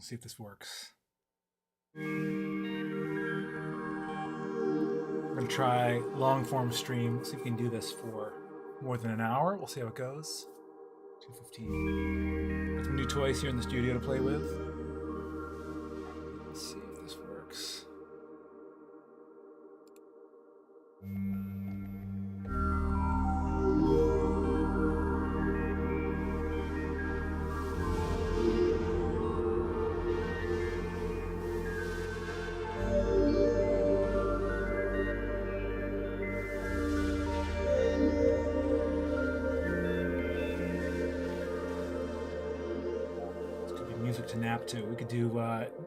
Let's see if this works. We're gonna try long form stream. See if we can do this for more than an hour. We'll see how it goes. 2:15. Got some new toys here in the studio to play with. Let's see if this works. To nap too. We could do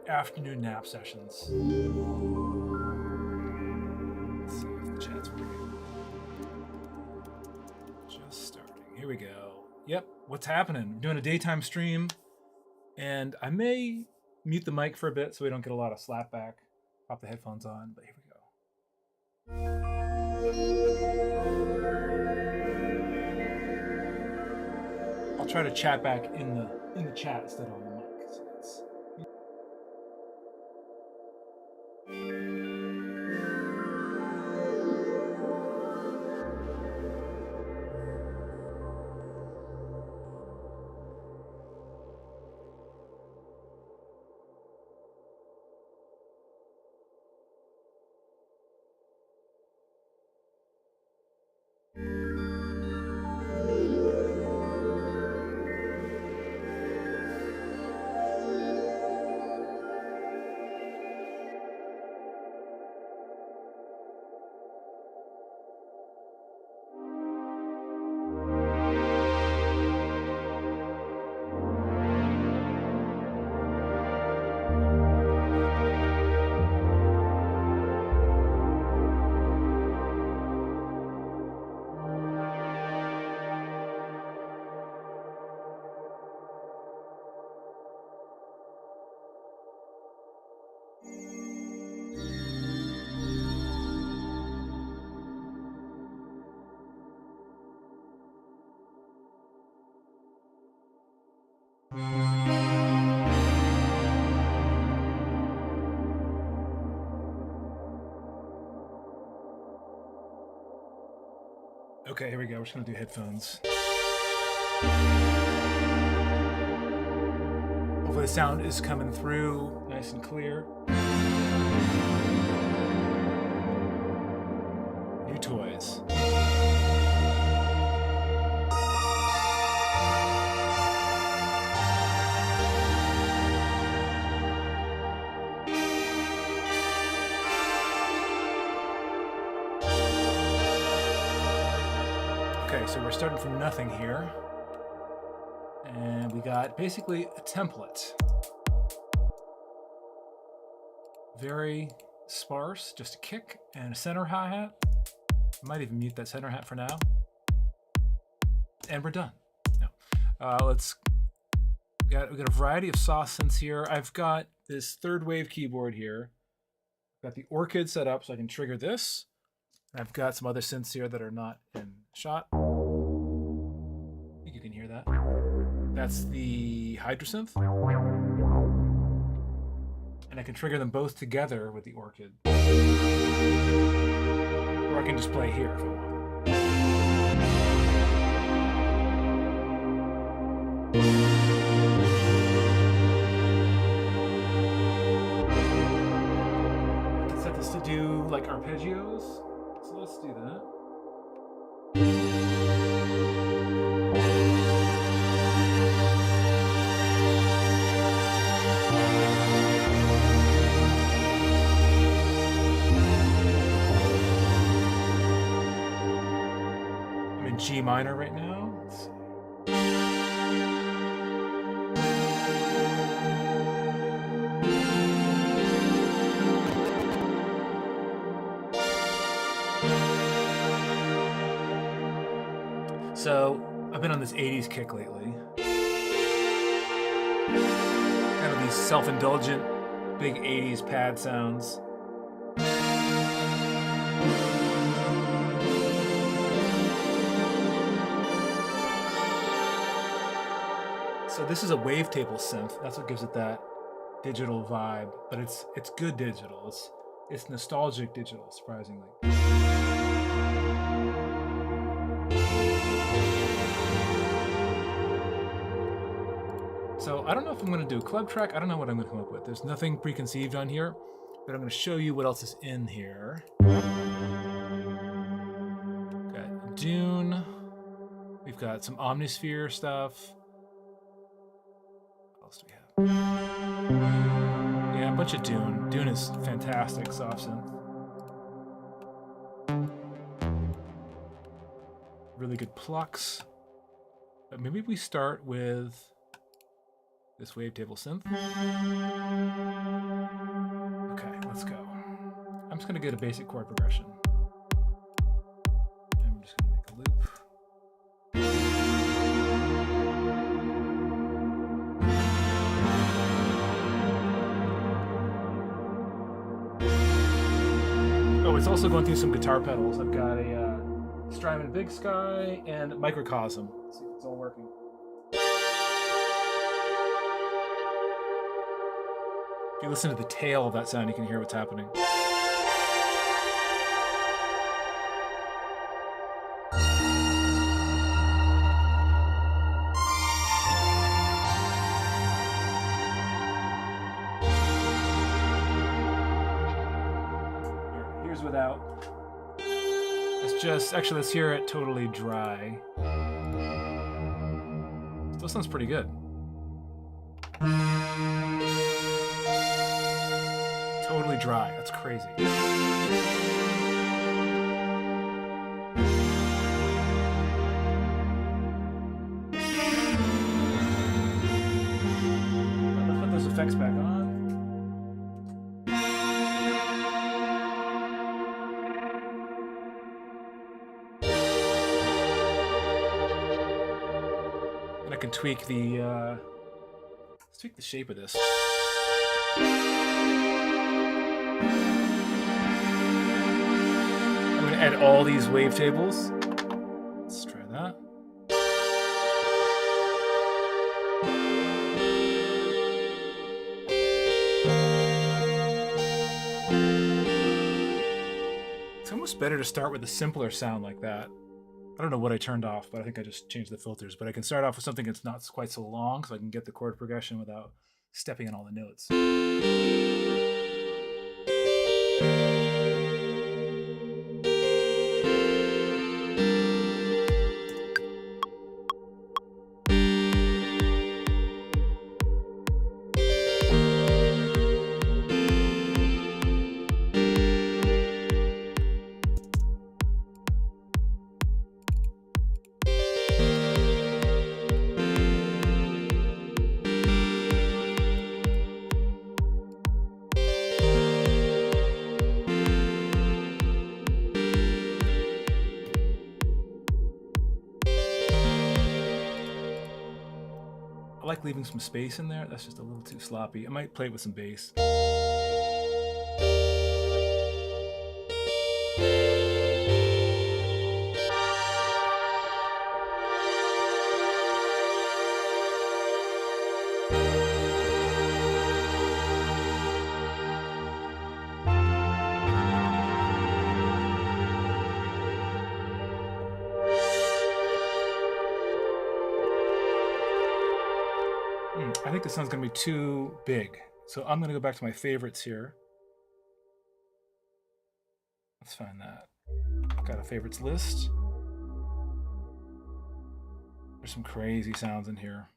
afternoon nap sessions. Let's see if the chat's working. Just starting. Here we go. Yep. What's happening? We're doing a daytime stream, and I may mute the mic for a bit so we don't get a lot of slapback. Pop the headphones on, but here we go. I'll try to chat back in the chat instead of on the mic. Okay, here we go. We're just gonna do headphones. Hopefully the sound is coming through nice and clear. New toys. Okay, so we're starting from nothing here. And we got basically a template. Very sparse, just a kick and a center hi-hat. I might even mute that center hat for now. And we're done. No. We got a variety of sauce synths here. I've got this third wave keyboard here. I've got the Orchid set up so I can trigger this. I've got some other synths here that are not in shot. I think you can hear that. That's the Hydrasynth. And I can trigger them both together with the Orchid. Or I can just play here if I want. I can set this to do like arpeggios. So let's do that. I'm in G minor right now. Let's see. So I've been on this 80s kick lately. Kind of these self-indulgent, big 80s pad sounds. So this is a wavetable synth. That's what gives it that digital vibe, but it's good digital. It's nostalgic digital, surprisingly. So I don't know if I'm going to do a club track. I don't know what I'm going to come up with. There's nothing preconceived on here, but I'm going to show you what else is in here. Got Dune. We've got some Omnisphere stuff. What else do we have? Yeah, a bunch of Dune. Dune is fantastic soft synth. Really good plucks. But maybe we start with this wavetable synth. Okay, let's go. I'm just going to get a basic chord progression. And I'm just going to make a loop. Oh, it's also going through some guitar pedals. I've got a Strymon Big Sky and Microcosm. Let's see if it's all working. If you listen to the tail of that sound, you can hear what's happening. Here's without. Let's just, actually, let's hear it totally dry. Still sounds pretty good. Totally dry. That's crazy. Let's put those effects back on. And I can tweak the let's tweak the shape of this. I'm going to add all these wavetables. Let's try that. It's almost better to start with a simpler sound like that. I don't know what I turned off, but I think I just changed the filters. But I can start off with something that's not quite so long, so I can get the chord progression without stepping on all the notes. I like leaving some space in there. That's just a little too sloppy. I might play it with some bass. I think this sound's going to be too big. So I'm going to go back to my favorites here. Let's find that. Got a favorites list. There's some crazy sounds in here.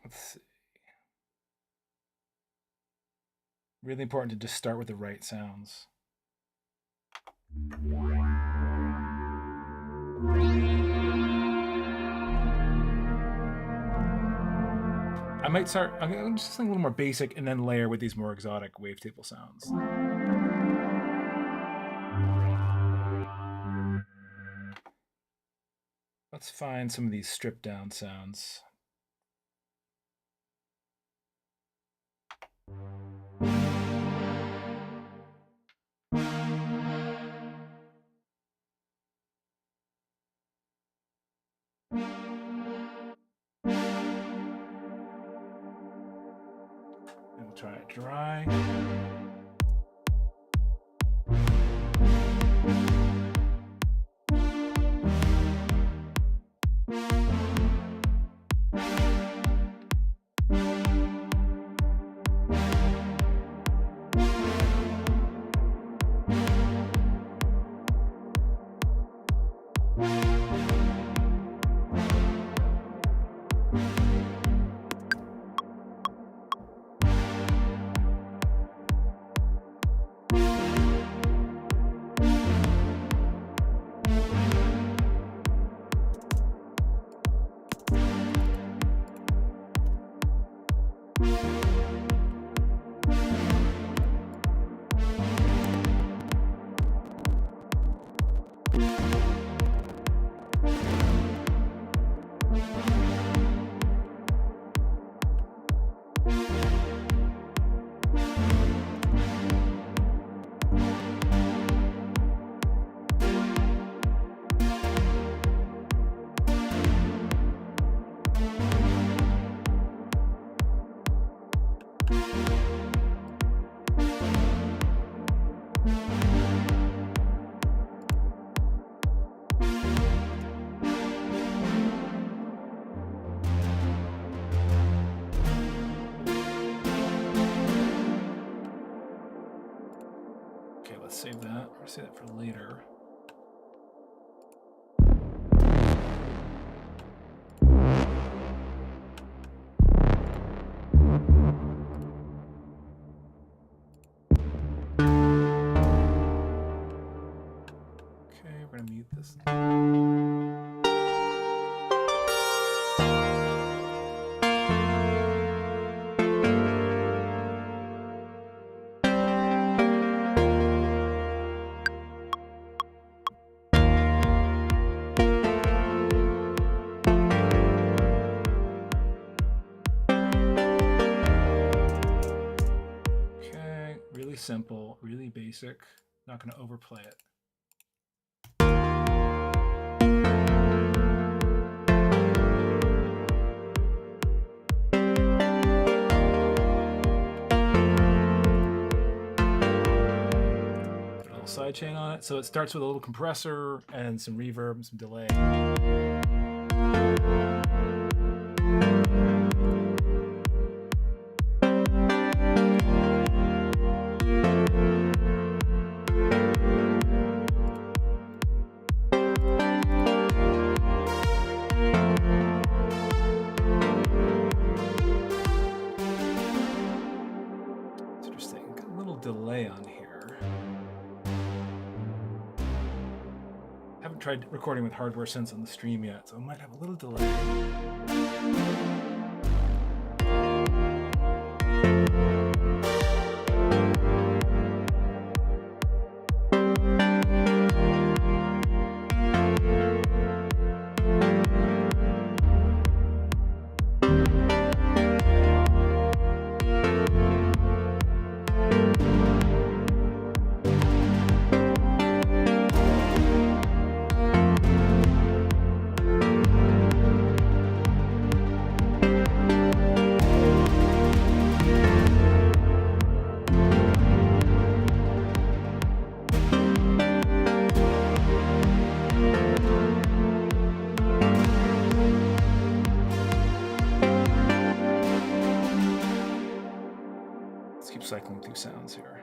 Let's see. Really important to just start with the right sounds. I might start, I'm just a little more basic and then layer with these more exotic wavetable sounds. Let's find some of these stripped down sounds. And we'll try it dry. Okay, let's save that. We'll save that for later. Okay, we're gonna mute this. Really simple, really basic. Not going to overplay it. Put a little sidechain on it. So it starts with a little compressor and some reverb and some delay. Delay on here. Haven't tried recording with hardware synths on the stream yet, so I might have a little delay. Cycling through sounds here.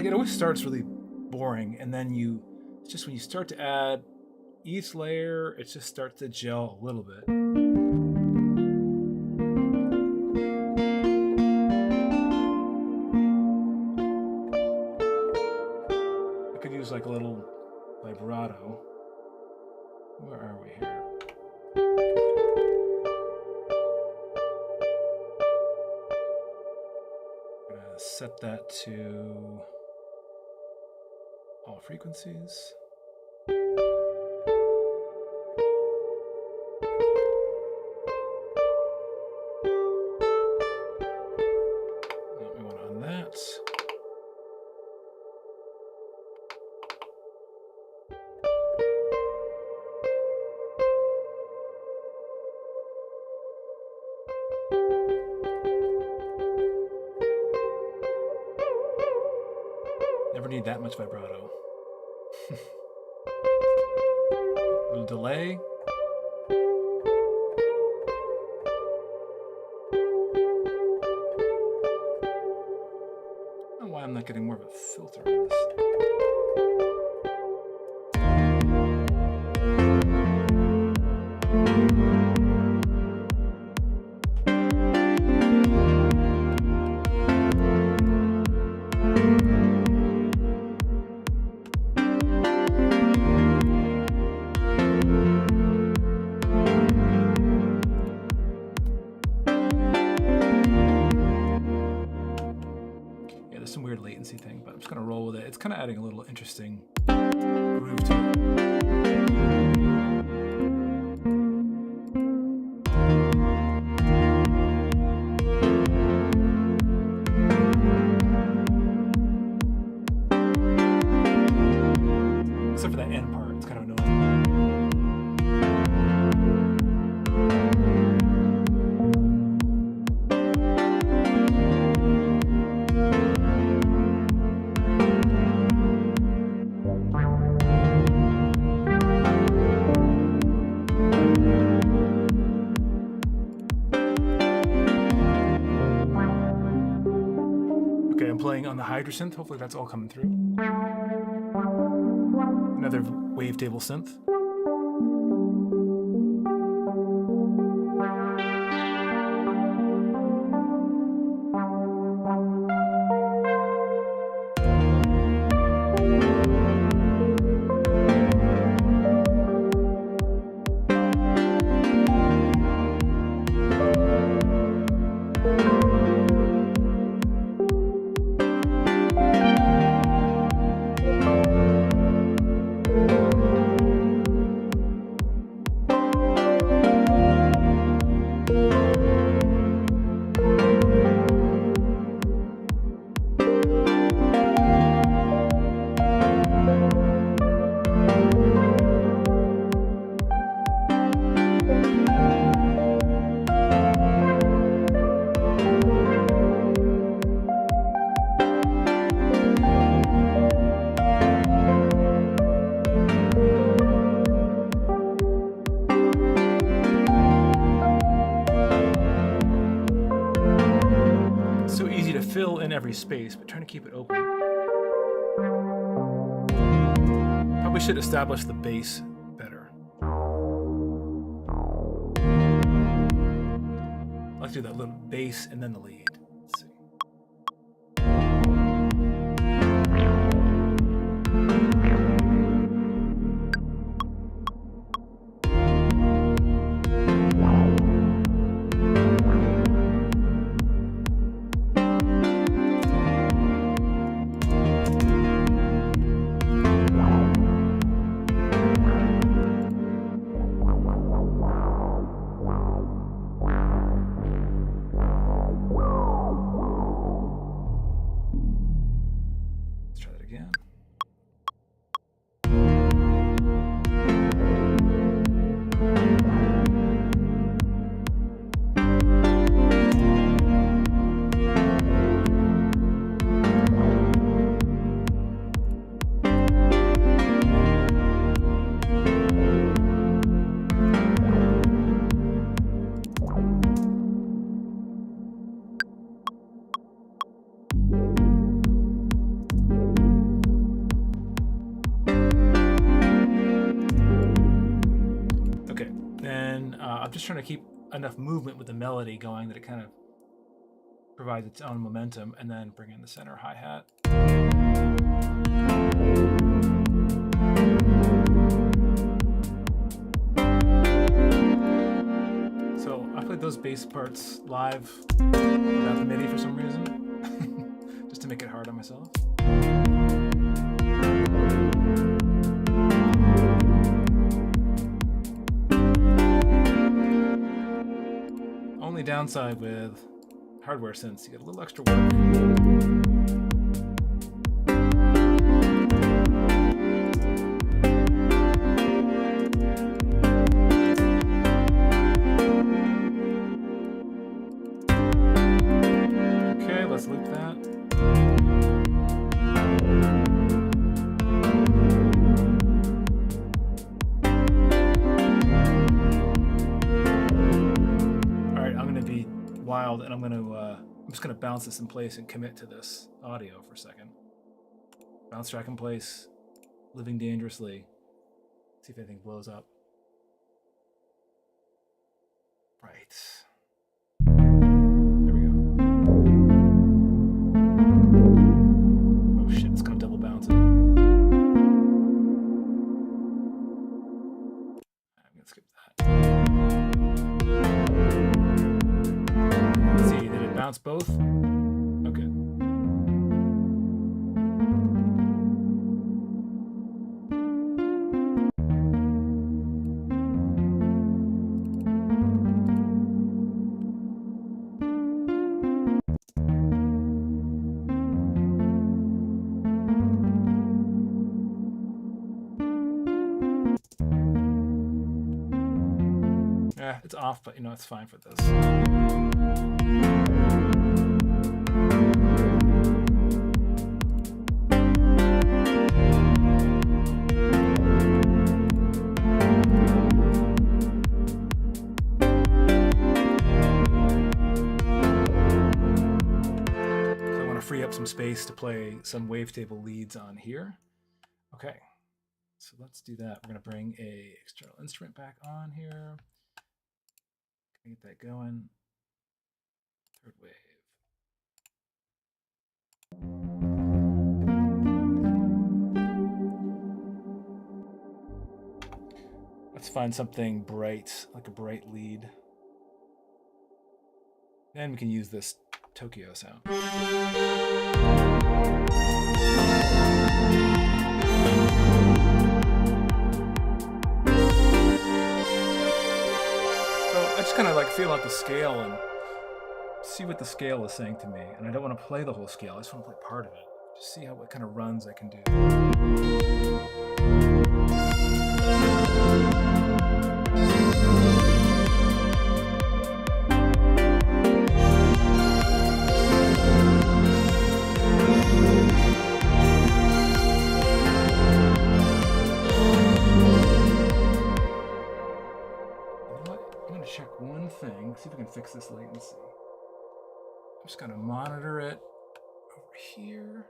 like it always starts really boring, and then it's just when you start to add each layer, it just starts to gel a little bit. I could use like a little vibrato. Where are we here? I'm gonna set that to all frequencies. We want on that. Never need that much vibrato. A little delay. I don't know why I'm not getting more of a filter on this. Some weird latency thing, but I'm just gonna roll with it. It's kind of adding a little interesting groove to it. Except for that end part, it's kind of annoying. Okay, I'm playing on the Hydrosynth. Hopefully that's all coming through. Another wavetable synth. Fill in every space, but trying to keep it open. Probably should establish the bass better. I like to do that little bass and then the lead. Let's see. I'm just trying to keep enough movement with the melody going that it kind of provides its own momentum, and then bring in the center hi-hat. So I played those bass parts live without the MIDI for some reason, just to make it hard on myself. Only downside with hardware synths, you get a little extra work. Okay, let's loop that. Wild, and I'm just gonna bounce this in place and commit to this audio for a second. Bounce track in place, living dangerously. See if anything blows up. Right. There we go. Oh shit, it's gonna double bounce it. I'm gonna skip that. Bounce both? Okay. Yeah, it's off, but you know, it's fine for this. Free up some space to play some wavetable leads on here. Okay, so let's do that. We're going to bring a external instrument back on here. Get that going. Third wave. Let's find something bright, like a bright lead. Then we can use this Tokyo sound. So I just kind of like feel out the scale and see what the scale is saying to me. And I don't want to play the whole scale. I just want to play part of it. Just see what kind of runs I can do. Check one thing, see if we can fix this latency. I'm just going to monitor it over here.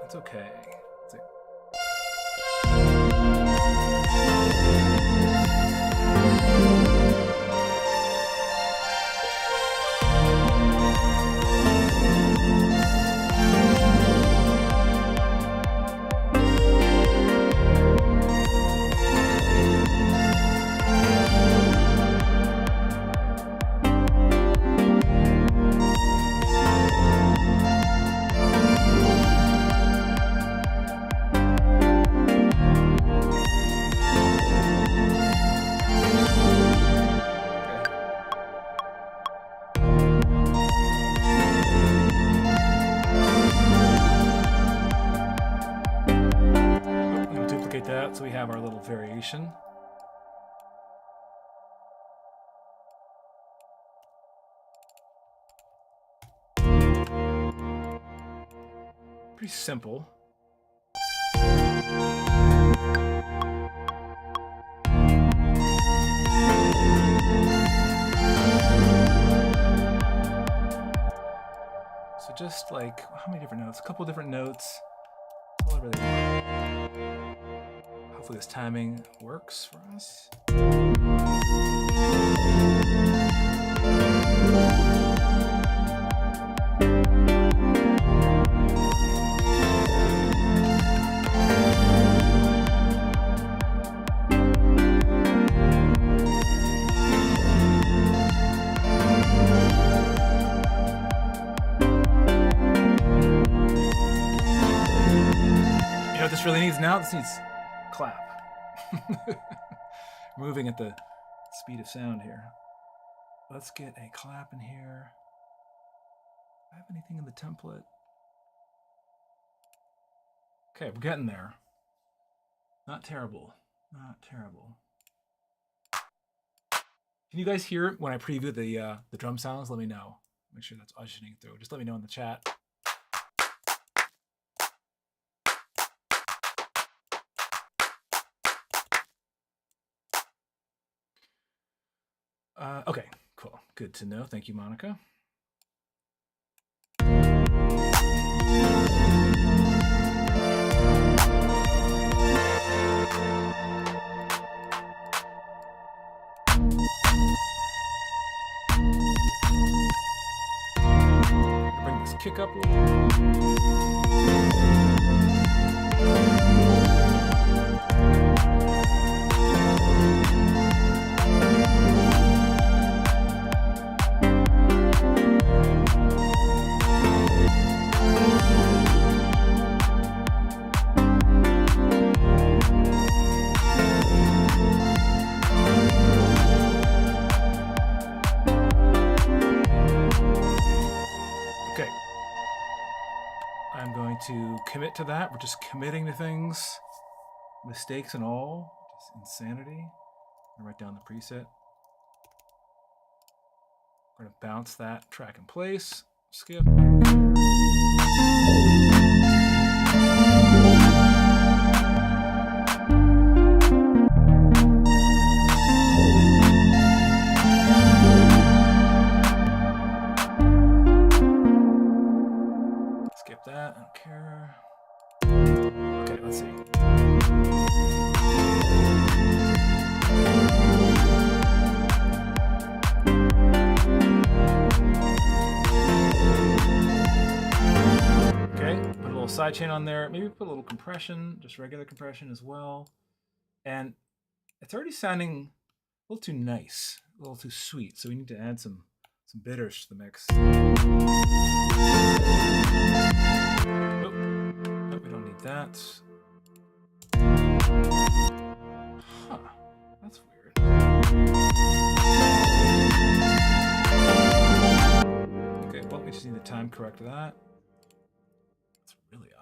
It's okay. like that, so we have our little variation. Pretty simple. So just like, how many different notes? A couple different notes. That's all I really want. Hopefully this timing works for us. What this really needs now, this needs clap. Moving at the speed of sound here. Let's get a clap in here. Do I have anything in the template? Okay, we're getting there. Not terrible. Not terrible. Can you guys hear it when I preview the drum sounds? Let me know. Make sure that's auditioning through. Just let me know in the chat. Okay, cool. Good to know. Thank you, Monica. Bring this kick up a little. To commit to that. We're just committing to things, mistakes and all, just insanity. I'm gonna write down the preset. We're gonna bounce that track in place, skip. That, I don't care. Okay, let's see. Okay, put a little sidechain on there. Maybe put a little compression, just regular compression as well. And it's already sounding a little too nice, a little too sweet. So we need to add some bitters to the mix. Oh, we don't need that. Huh, that's weird. Okay, well, we just need the time correct to that. It's really off.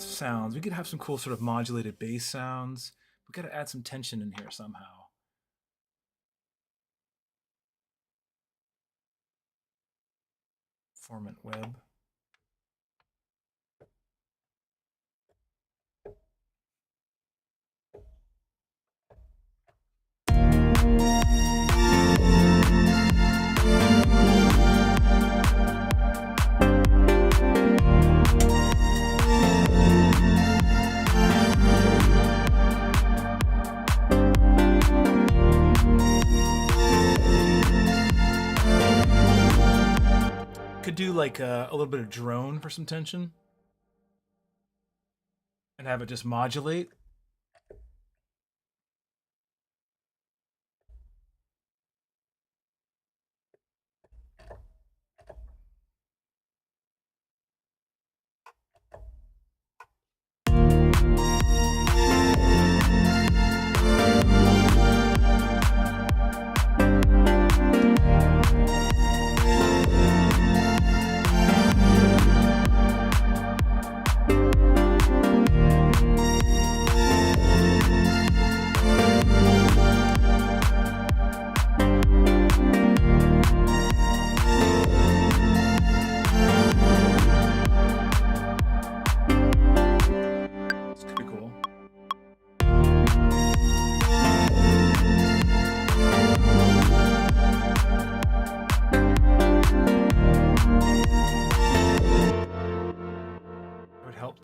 Sounds. We could have some cool sort of modulated bass sounds. We got to add some tension in here somehow. Formant web. do like a little bit of drone for some tension and have it just modulate.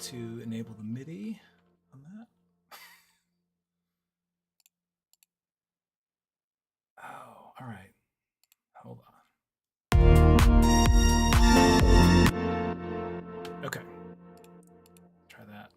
To enable the MIDI on that. Oh, all right. Hold on. Okay. Try that.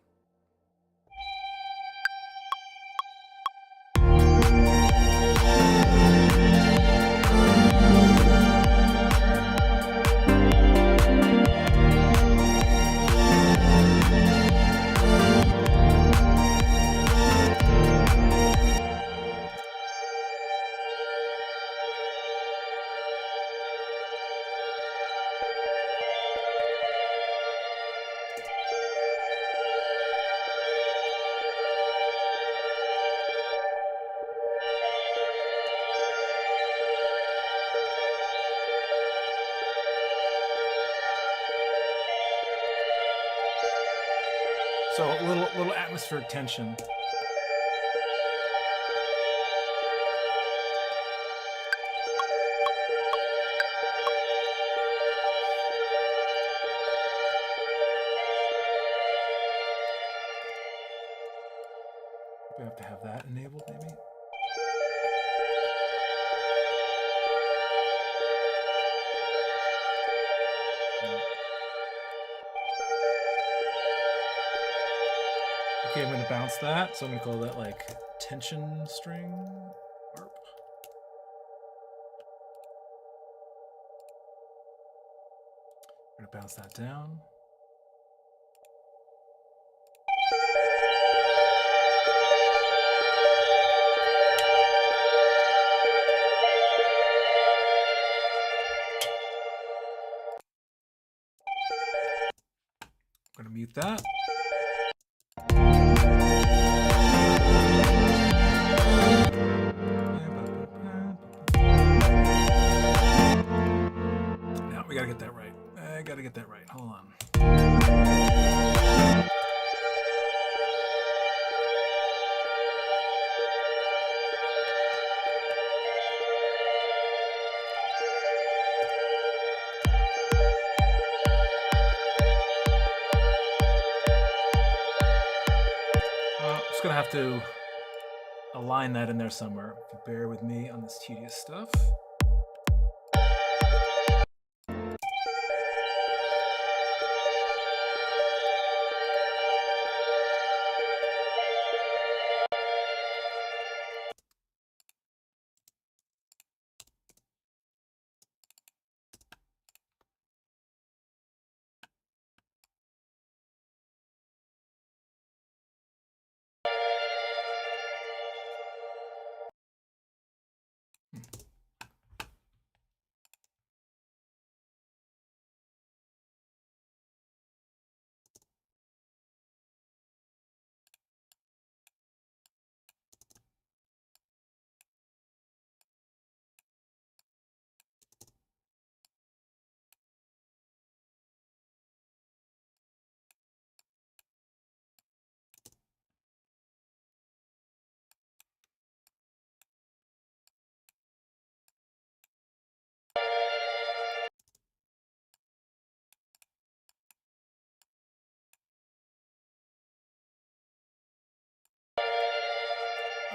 So a little atmospheric tension. We have to have that enabled, maybe. Okay, I'm going to bounce that. So I'm going to call that like tension string harp. I'm going to bounce that down. I'm going to mute that. Now we got to get that right. I got to get that right. Hold on. Just gonna have to align that in there somewhere. If you bear with me on this tedious stuff.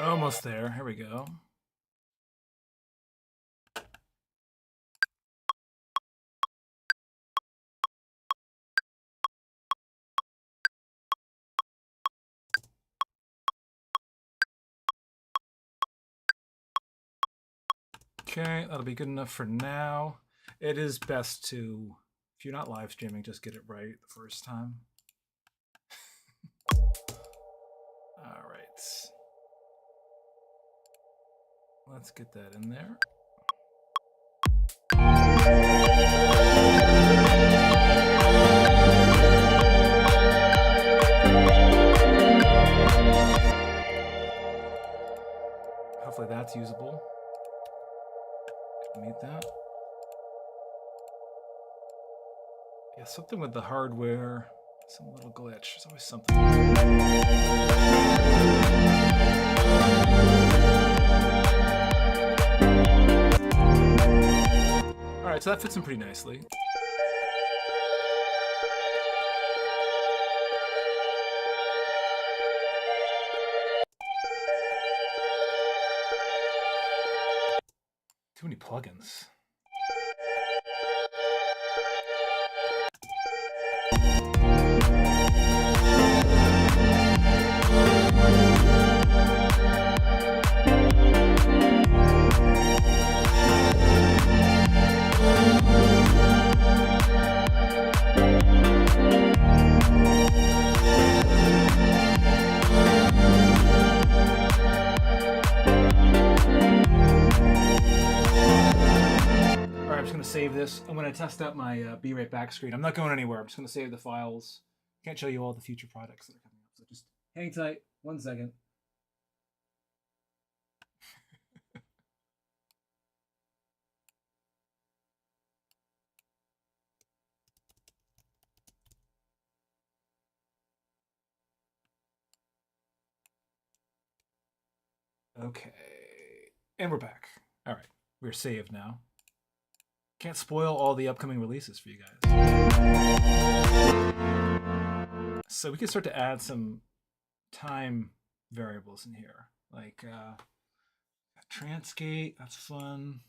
Almost there. Here we go. Okay, that'll be good enough for now. It is best to, if you're not live streaming, just get it right the first time. All right. Let's get that in there. Hopefully that's usable. Meet that. Yeah, something with the hardware, some little glitch. There's always something. All right, so that fits in pretty nicely. Too many plugins. Save this. I'm going to test out my Be Right Back screen. I'm not going anywhere. I'm just going to save the files. Can't show you all the future products that are coming up. So just hang tight. 1 second. Okay. And we're back. All right. We're saved now. Can't spoil all the upcoming releases for you guys. So we can start to add some time variables in here, like transgate. That's fun.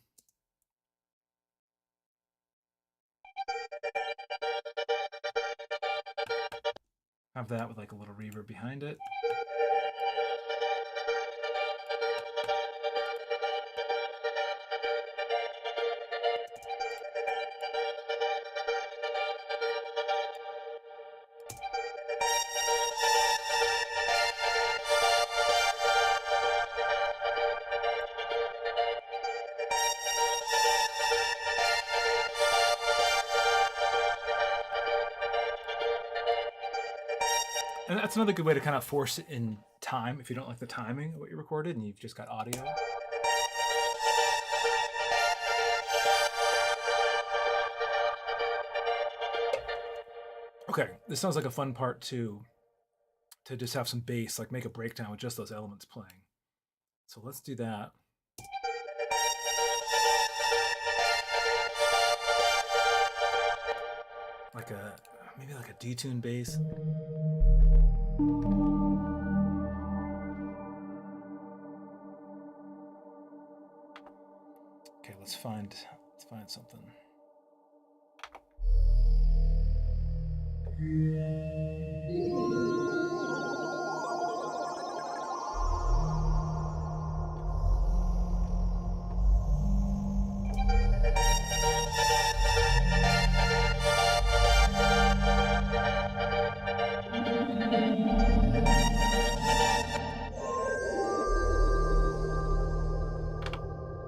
Have that with like a little reverb behind it. And that's another good way to kind of force it in time if you don't like the timing of what you recorded and you've just got audio. Okay, this sounds like a fun part to just have some bass, like make a breakdown with just those elements playing. So let's do that. Like maybe like a detune bass. Okay, let's find something.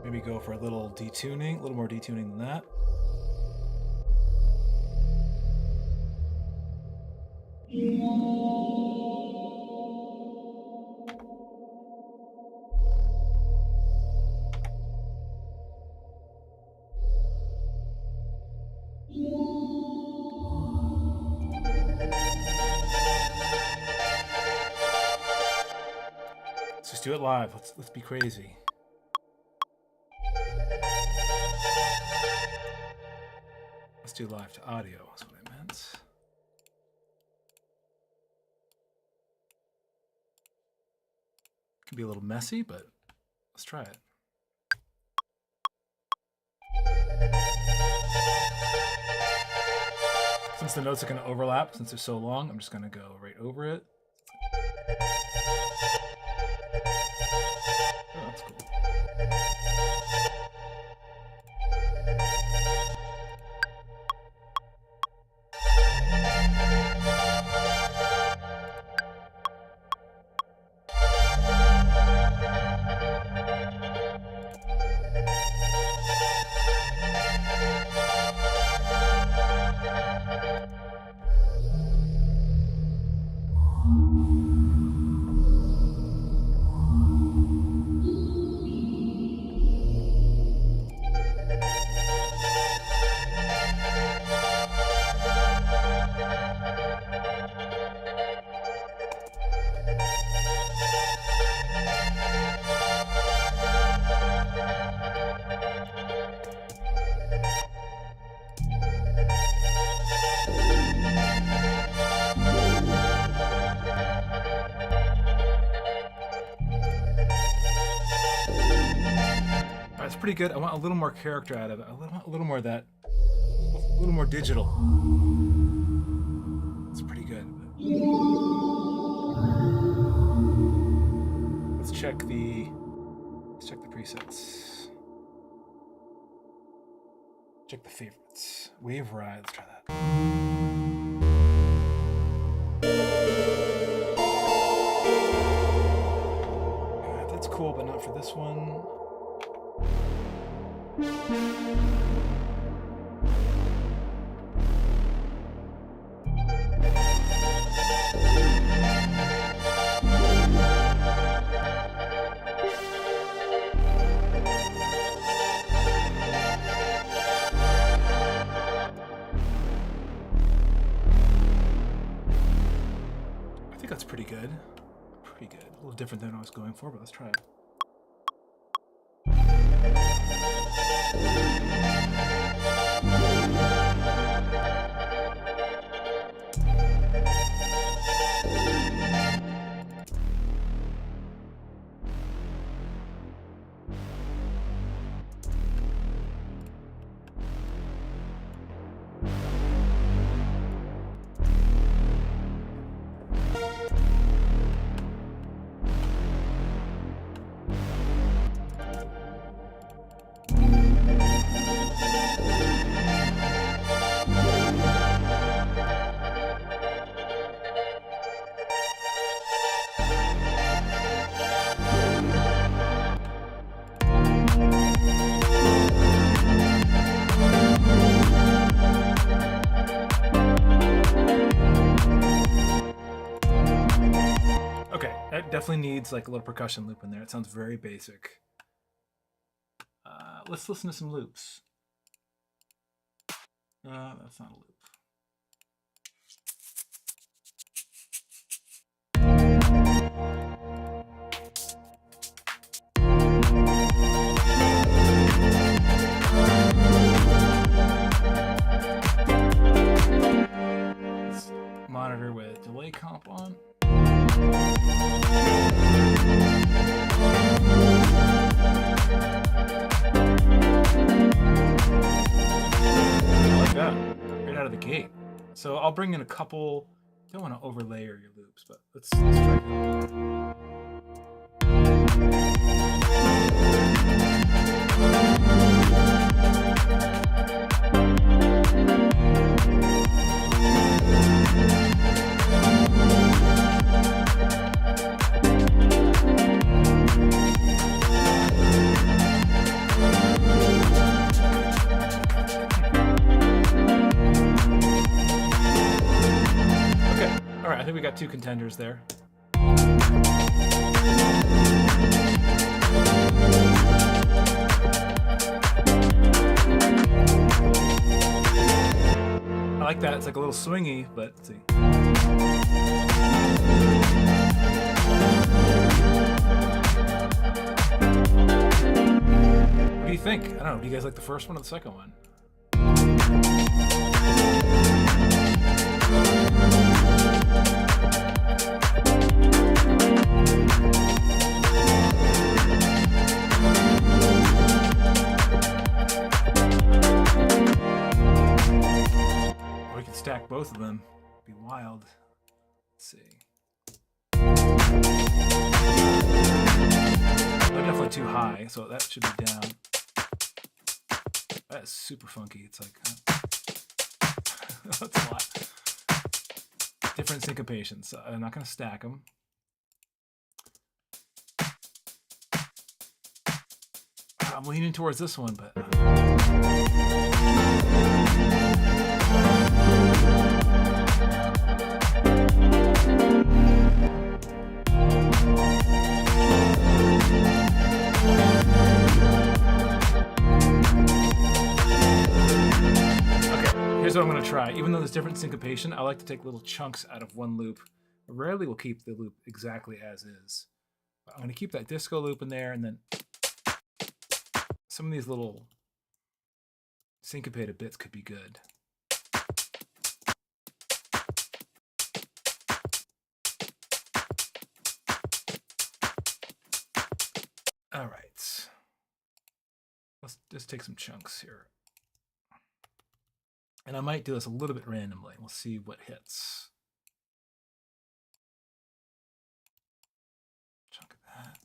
Maybe go for a little detuning, a little more detuning than that. Let's just do it live. Let's be crazy. Let's do live to audio, is what I meant. Can be a little messy, but let's try it. Since the notes are going to overlap, since they're so long, I'm just going to go right over it. Oh, that's cool. pretty good. I want a little more character out of it. I want a little more of that, a little more digital. It's pretty good. Let's check the presets. Check the favorites. Wave Ride. Let's try that. Yeah, that's cool, but not for this one. I think that's pretty good. Pretty good. A little different than I was going for, but let's try it. That definitely needs like a little percussion loop in there. It sounds very basic. Let's listen to some loops. That's not a loop. Let's monitor with delay comp on. I like that right out of the gate. So I'll bring in a couple. Don't want to overlayer your loops, but let's try it. All right, I think we got two contenders there. I like that. It's like a little swingy, but let's see. What do you think? I don't know. Do you guys like the first one or the second one? Or we could stack both of them. It'd be wild. Let's see. They're definitely too high, so that should be down. That is super funky. It's like that's a lot. Different syncopations. So I'm not going to stack them. I'm leaning towards this one, but here's what I'm going to try. Even though there's different syncopation, I like to take little chunks out of one loop. I rarely will keep the loop exactly as is. I'm going to keep that disco loop in there, and then some of these little syncopated bits could be good. All right. let's just take some chunks here. And I might do this a little bit randomly. We'll see what hits. Chunk of that.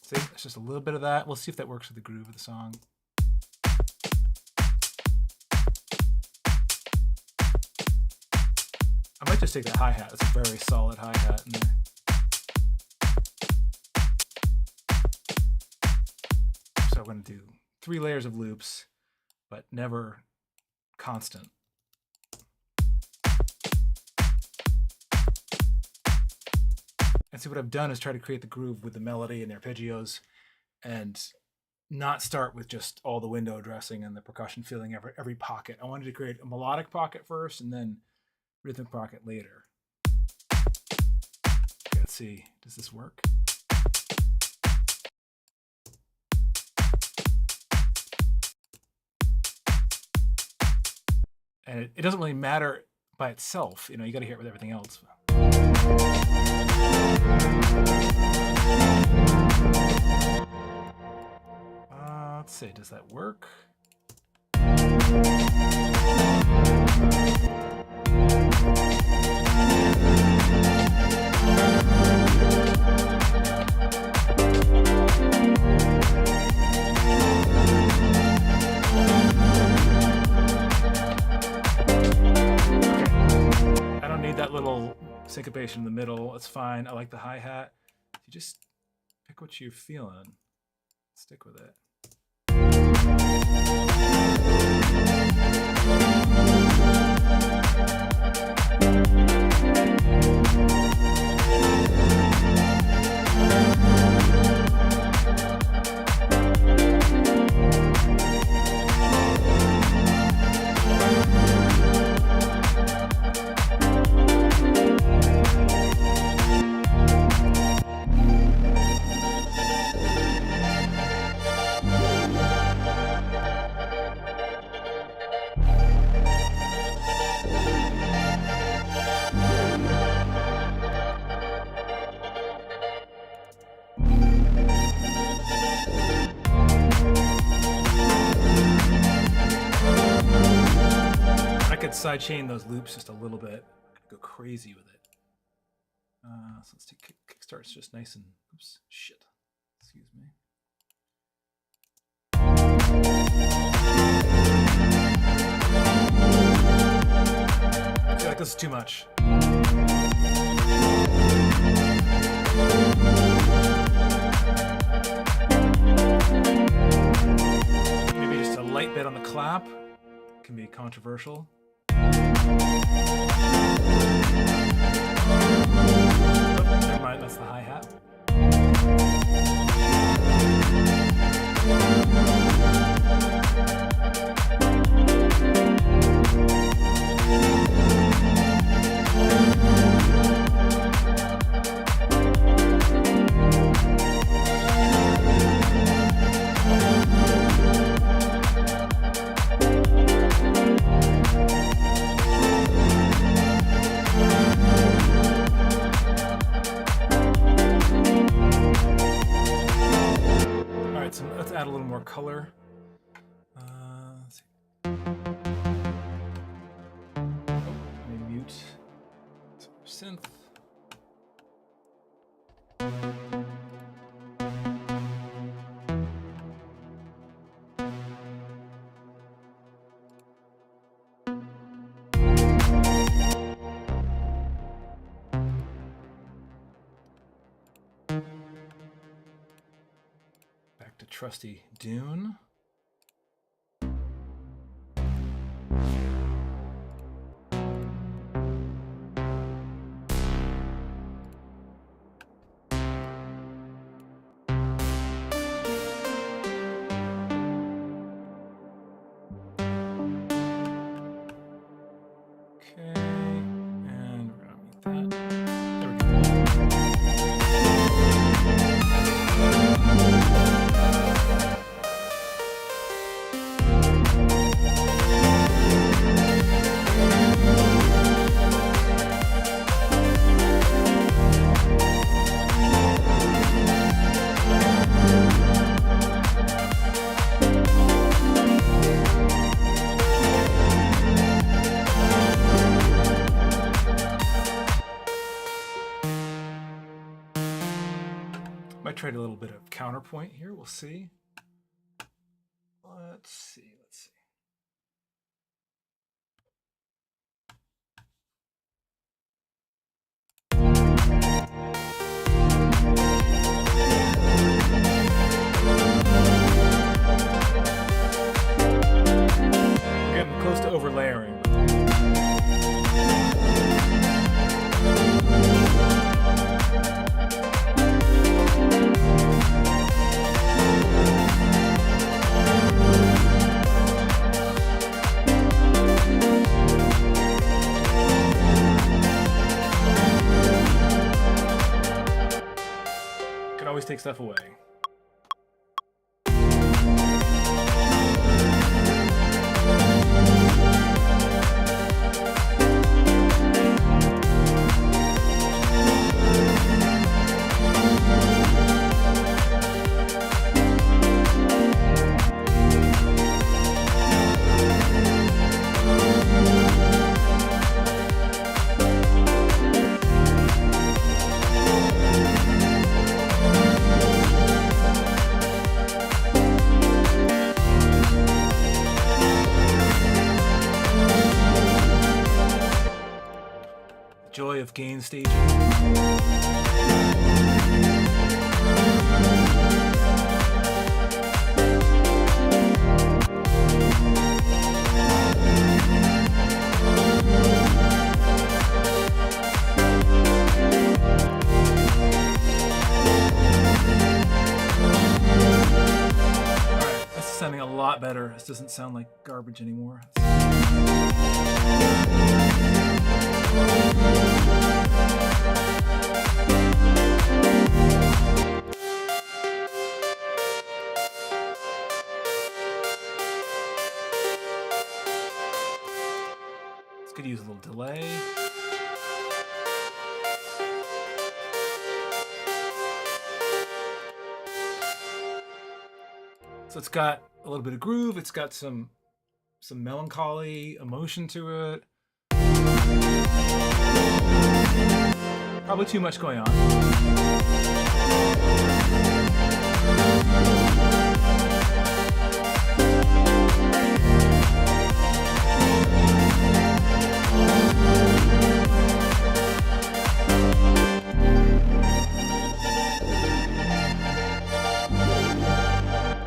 See, it's just a little bit of that. We'll see if that works with the groove of the song. I might just take that hi-hat. It's a very solid hi-hat in there. So I'm going to do 3 layers of loops, but never constant. And see, what I've done is try to create the groove with the melody and the arpeggios and not start with just all the window dressing and the percussion filling every pocket. I wanted to create a melodic pocket first and then rhythmic pocket later. Okay, let's see, does this work? And it doesn't really matter by itself, you know, you got to hear it with everything else. Let's see, does that work? I don't need that little syncopation in the middle. It's fine. I like the hi-hat. You just pick what you're feeling. Stick with it. Sidechain those loops just a little bit. Go crazy with it. So let's take kickstarts just nice and oops, shit. Excuse me. I feel like this is too much. Maybe just a light bit on the clap can be controversial. Oh, never mind, that's the hi-hat. Let's add a little more color. Let's see. Let me mute synth. To trusty Dune. Okay, and we're gonna mute that. There we go. Might try a little bit of counterpoint here. We'll see. Let's see. Getting close to overlayering. Can always take stuff away. Joy of gain staging. This is sounding a lot better. This doesn't sound like garbage anymore. It's good to use a little delay. So it's got a little bit of groove. It's got some melancholy emotion to it. Probably too much going on.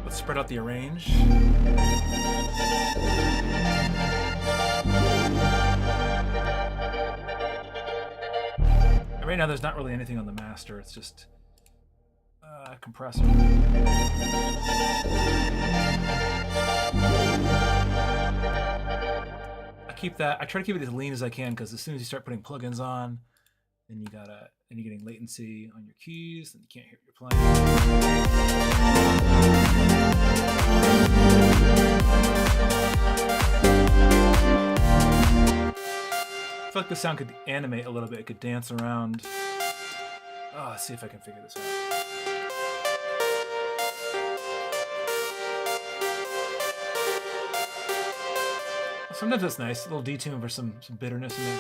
Let's spread out the arrange. Right now there's not really anything on the master, it's just a compressor. I try to keep it as lean as I can, because as soon as you start putting plugins on, then you're getting latency on your keys, and you can't hear what you're playing. I feel like the sound could animate a little bit. It could dance around. Oh, let's see if I can figure this out. Sometimes that's nice. A little detune for some bitterness in there.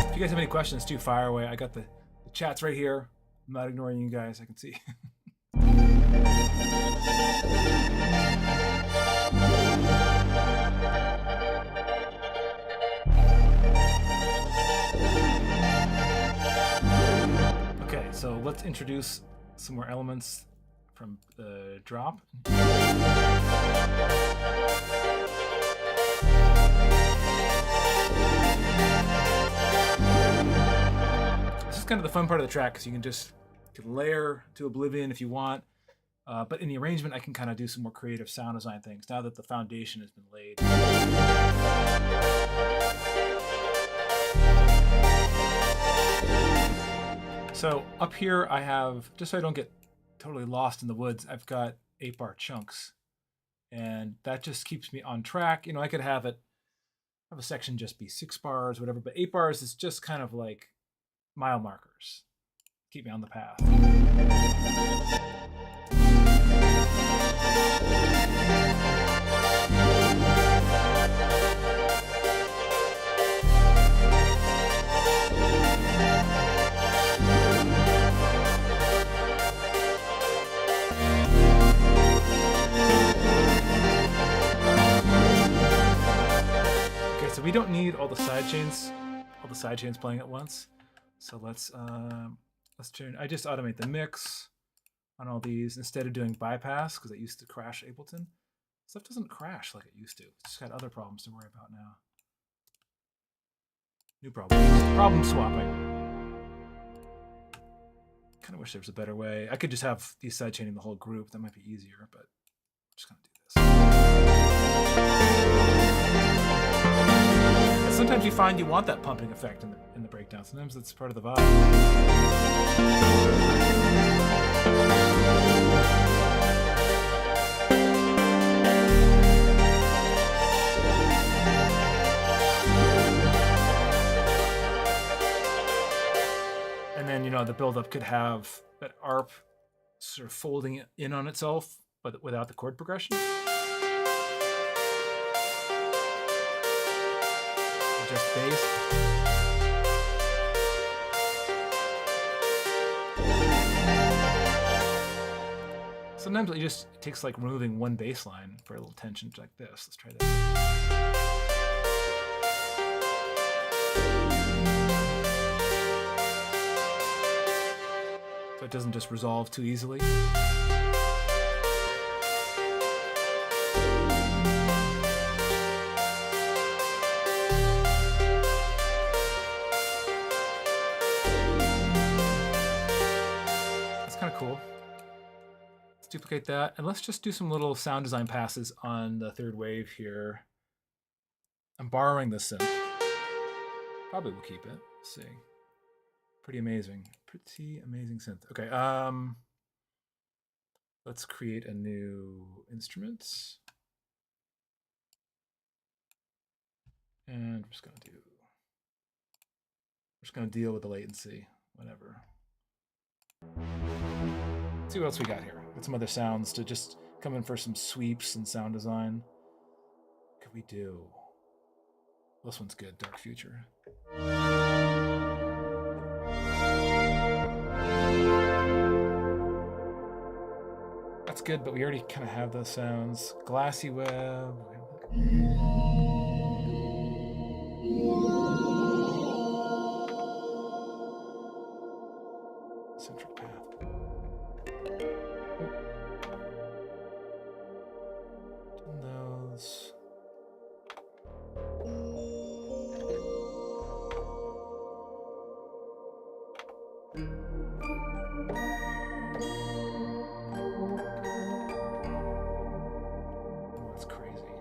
If you guys have any questions, too, fire away. I got the chats right here. I'm not ignoring you guys. I can see. Okay, so let's introduce some more elements from the drop. This is kind of the fun part of the track, because you can just layer to oblivion if you want. But in the arrangement, I can kind of do some more creative sound design things now that the foundation has been laid. So up here I have, just so I don't get totally lost in the woods, I've got 8-bar chunks. And that just keeps me on track. You know, I could have a section just be 6 bars, whatever, but 8 bars is just kind of like mile markers. Keep me on the path. Okay, so we don't need all the side chains playing at once. So let's turn. I just automate the mix on all these instead of doing bypass, because it used to crash Ableton. Stuff doesn't crash like it used to. It's just got other problems to worry about now. New problems. Problem swapping. Kind of wish there was a better way. I could just have these sidechaining the whole group. That might be easier, but I'm just gonna do this. And sometimes you find you want that pumping effect in the breakdown. Sometimes that's part of the vibe. And then, you know, the buildup could have that ARP sort of folding in on itself, but without the chord progression. Just bass. Sometimes it takes like removing one bass line for a little tension like this. Let's try this. So it doesn't just resolve too easily. That's kind of cool. Let's duplicate that, and let's just do some little sound design passes on the third wave here. I'm borrowing this synth. Probably will keep it. Let's see. Pretty amazing synth. Okay, let's create a new instrument. And we're just gonna deal with the latency, whatever. Let's see what else we got here. Got some other sounds to just come in for some sweeps and sound design. What could we do? This one's good, Dark Future. That's good, but we already kind of have those sounds. Glassy Web. Central path. Those. That's crazy.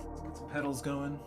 Let's get some pedals going.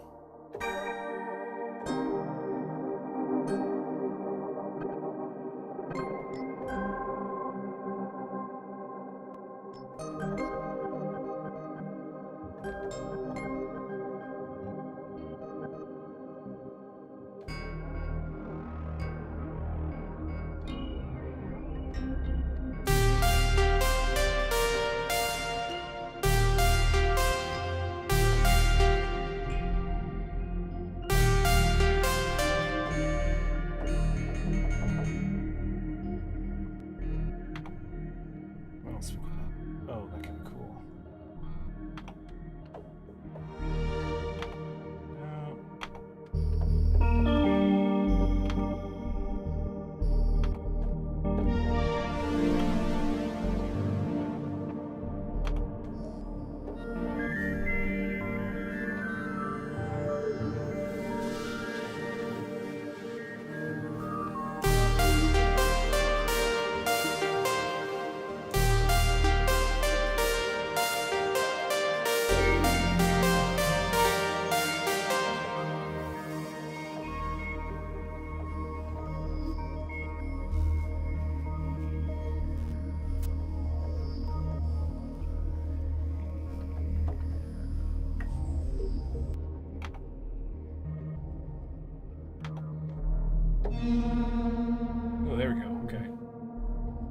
Oh, there we go. Okay.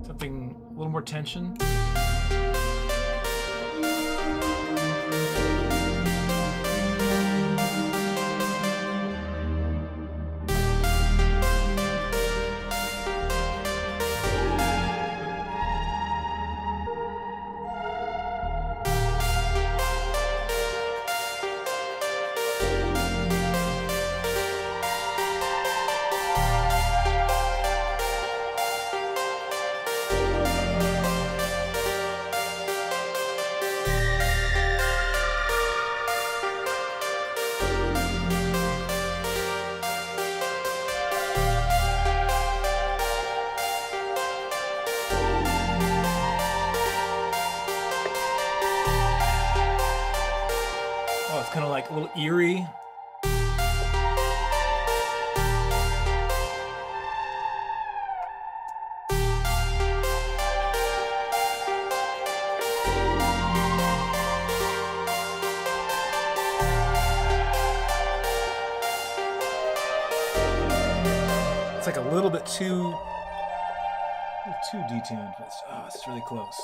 Something a little more tension. Kind of like a little eerie. It's like a little bit too detuned, but it's really close.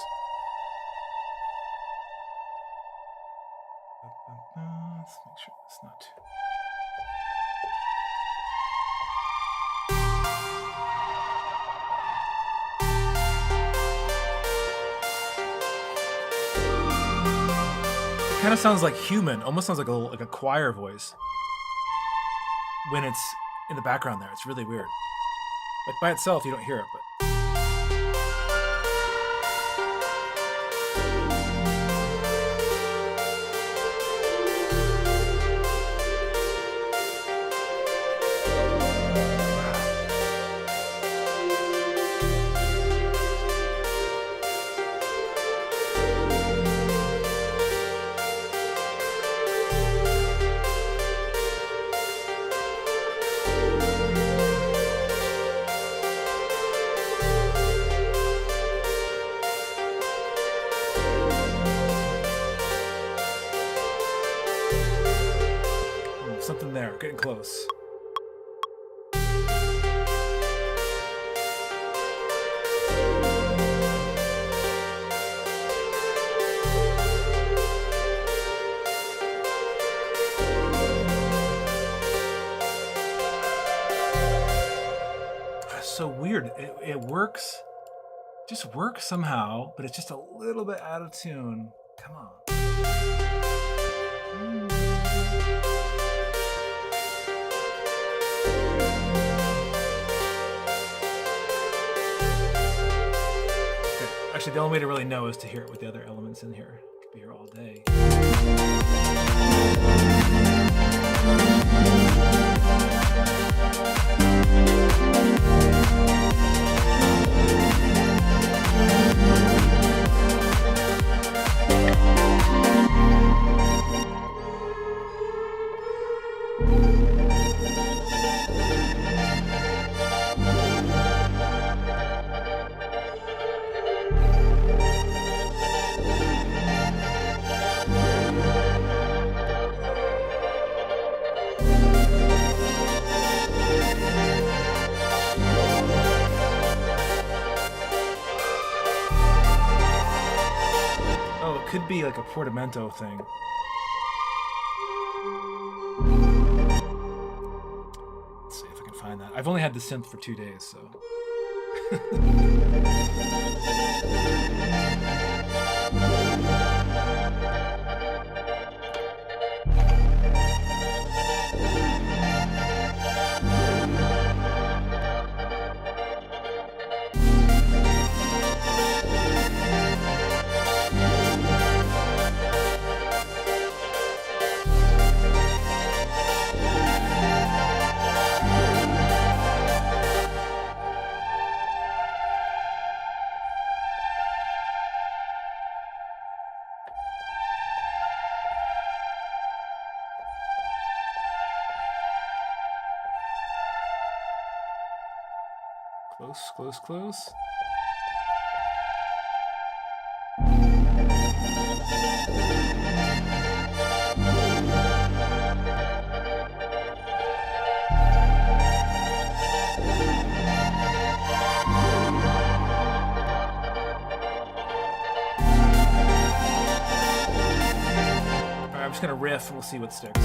Let's make sure it's not too. It kind of sounds like human, almost sounds like a choir voice when it's in the background there. It's really weird. Like by itself, you don't hear it, but. Something there, getting close. That's so weird. It works, just works somehow, but it's just a little bit out of tune. Come on. Actually, the only way to really know is to hear it with the other elements in here. Could be here all day. Could be like a portamento thing. Let's see if I can find that. I've only had the synth for 2 days, so. Close, close, close. just gonna riff and we'll see what sticks.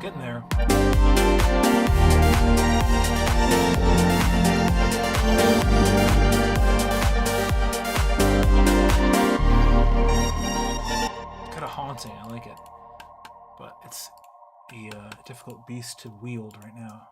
Getting there. Kind of haunting, I like it. But it's a difficult beast to wield right now.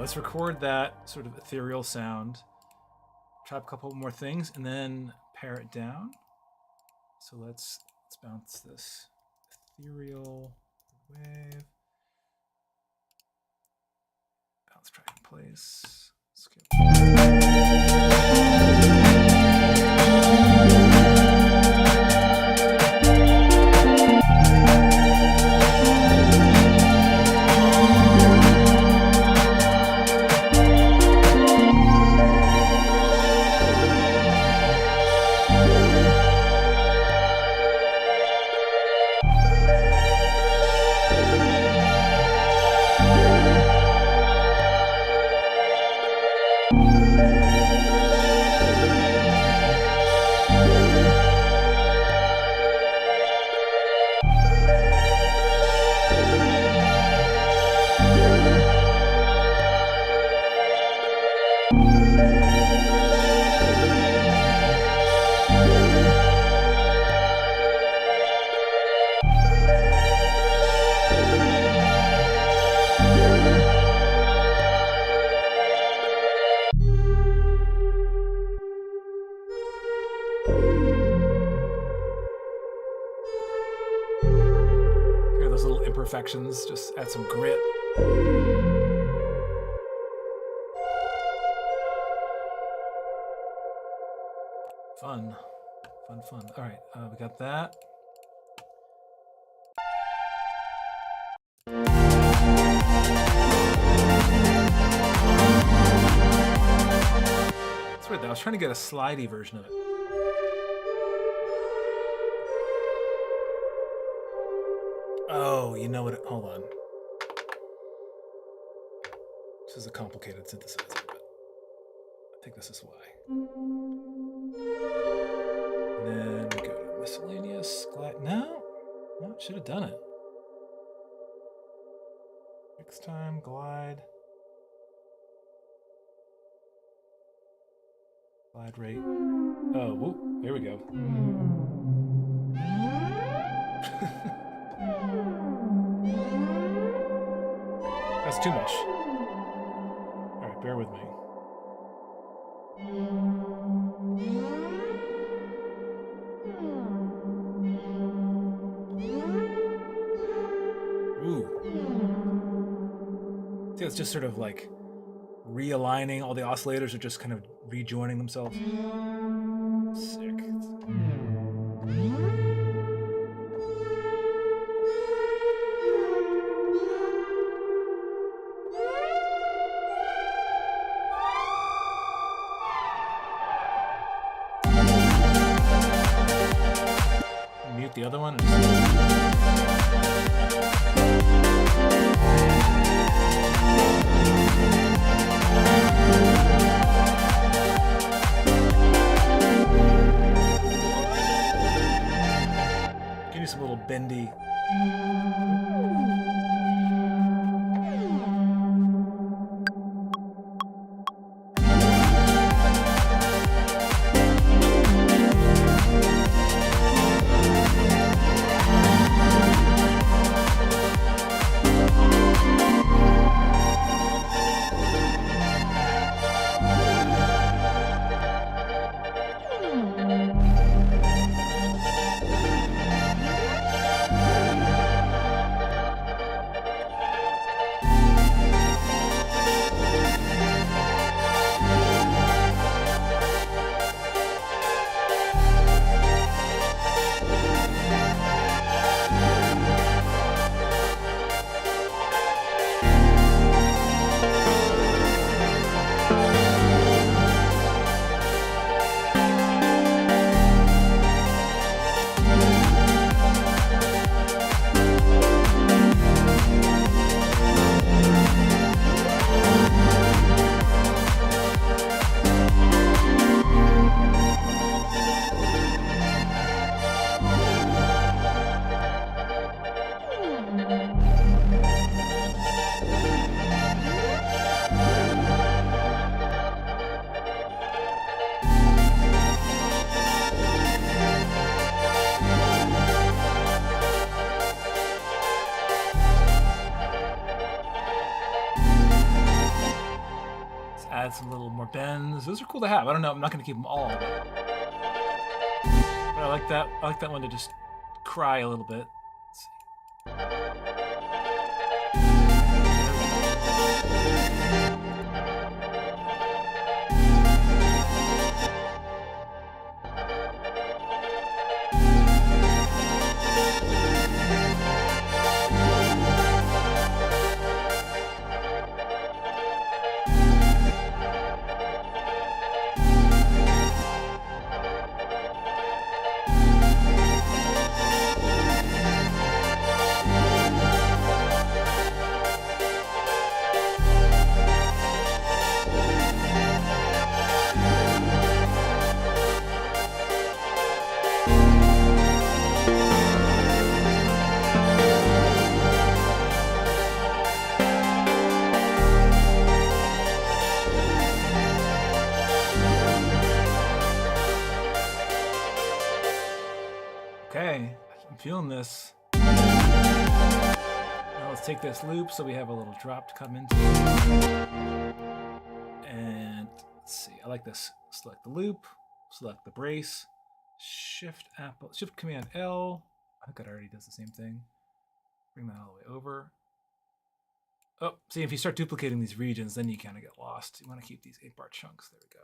Let's record that sort of ethereal sound. Try a couple more things and then pare it down. So let's bounce this ethereal wave. Bounce track in place. Skip. Here are those little imperfections, just add some grit. Fun. Fun, fun. All right, we got that. That's weird though. I was trying to get a slidey version of it. Oh, you know what? Hold on. This is a complicated synthesizer, but I think this is why. And then we go to miscellaneous. No, should have done it. Next time, glide. Glide rate. Oh, whoop, there we go. That's too much. All right, bear with me. Ooh. See, it's just sort of like realigning. All the oscillators are just kind of rejoining themselves. Sick. Mute the other one. Give me some little bendy. Add some little more bends. Those are cool to have. I don't know. I'm not going to keep them all. But I like that. I like that one to just cry a little bit. Let's see. Okay, I'm feeling this. Now let's take this loop so we have a little drop to come into. And let's see, I like this. Select the loop, select the brace, Shift Command L. I think that already does the same thing. Bring that all the way over. Oh, see, if you start duplicating these regions, then you kind of get lost. You want to keep these 8-bar chunks. There we go.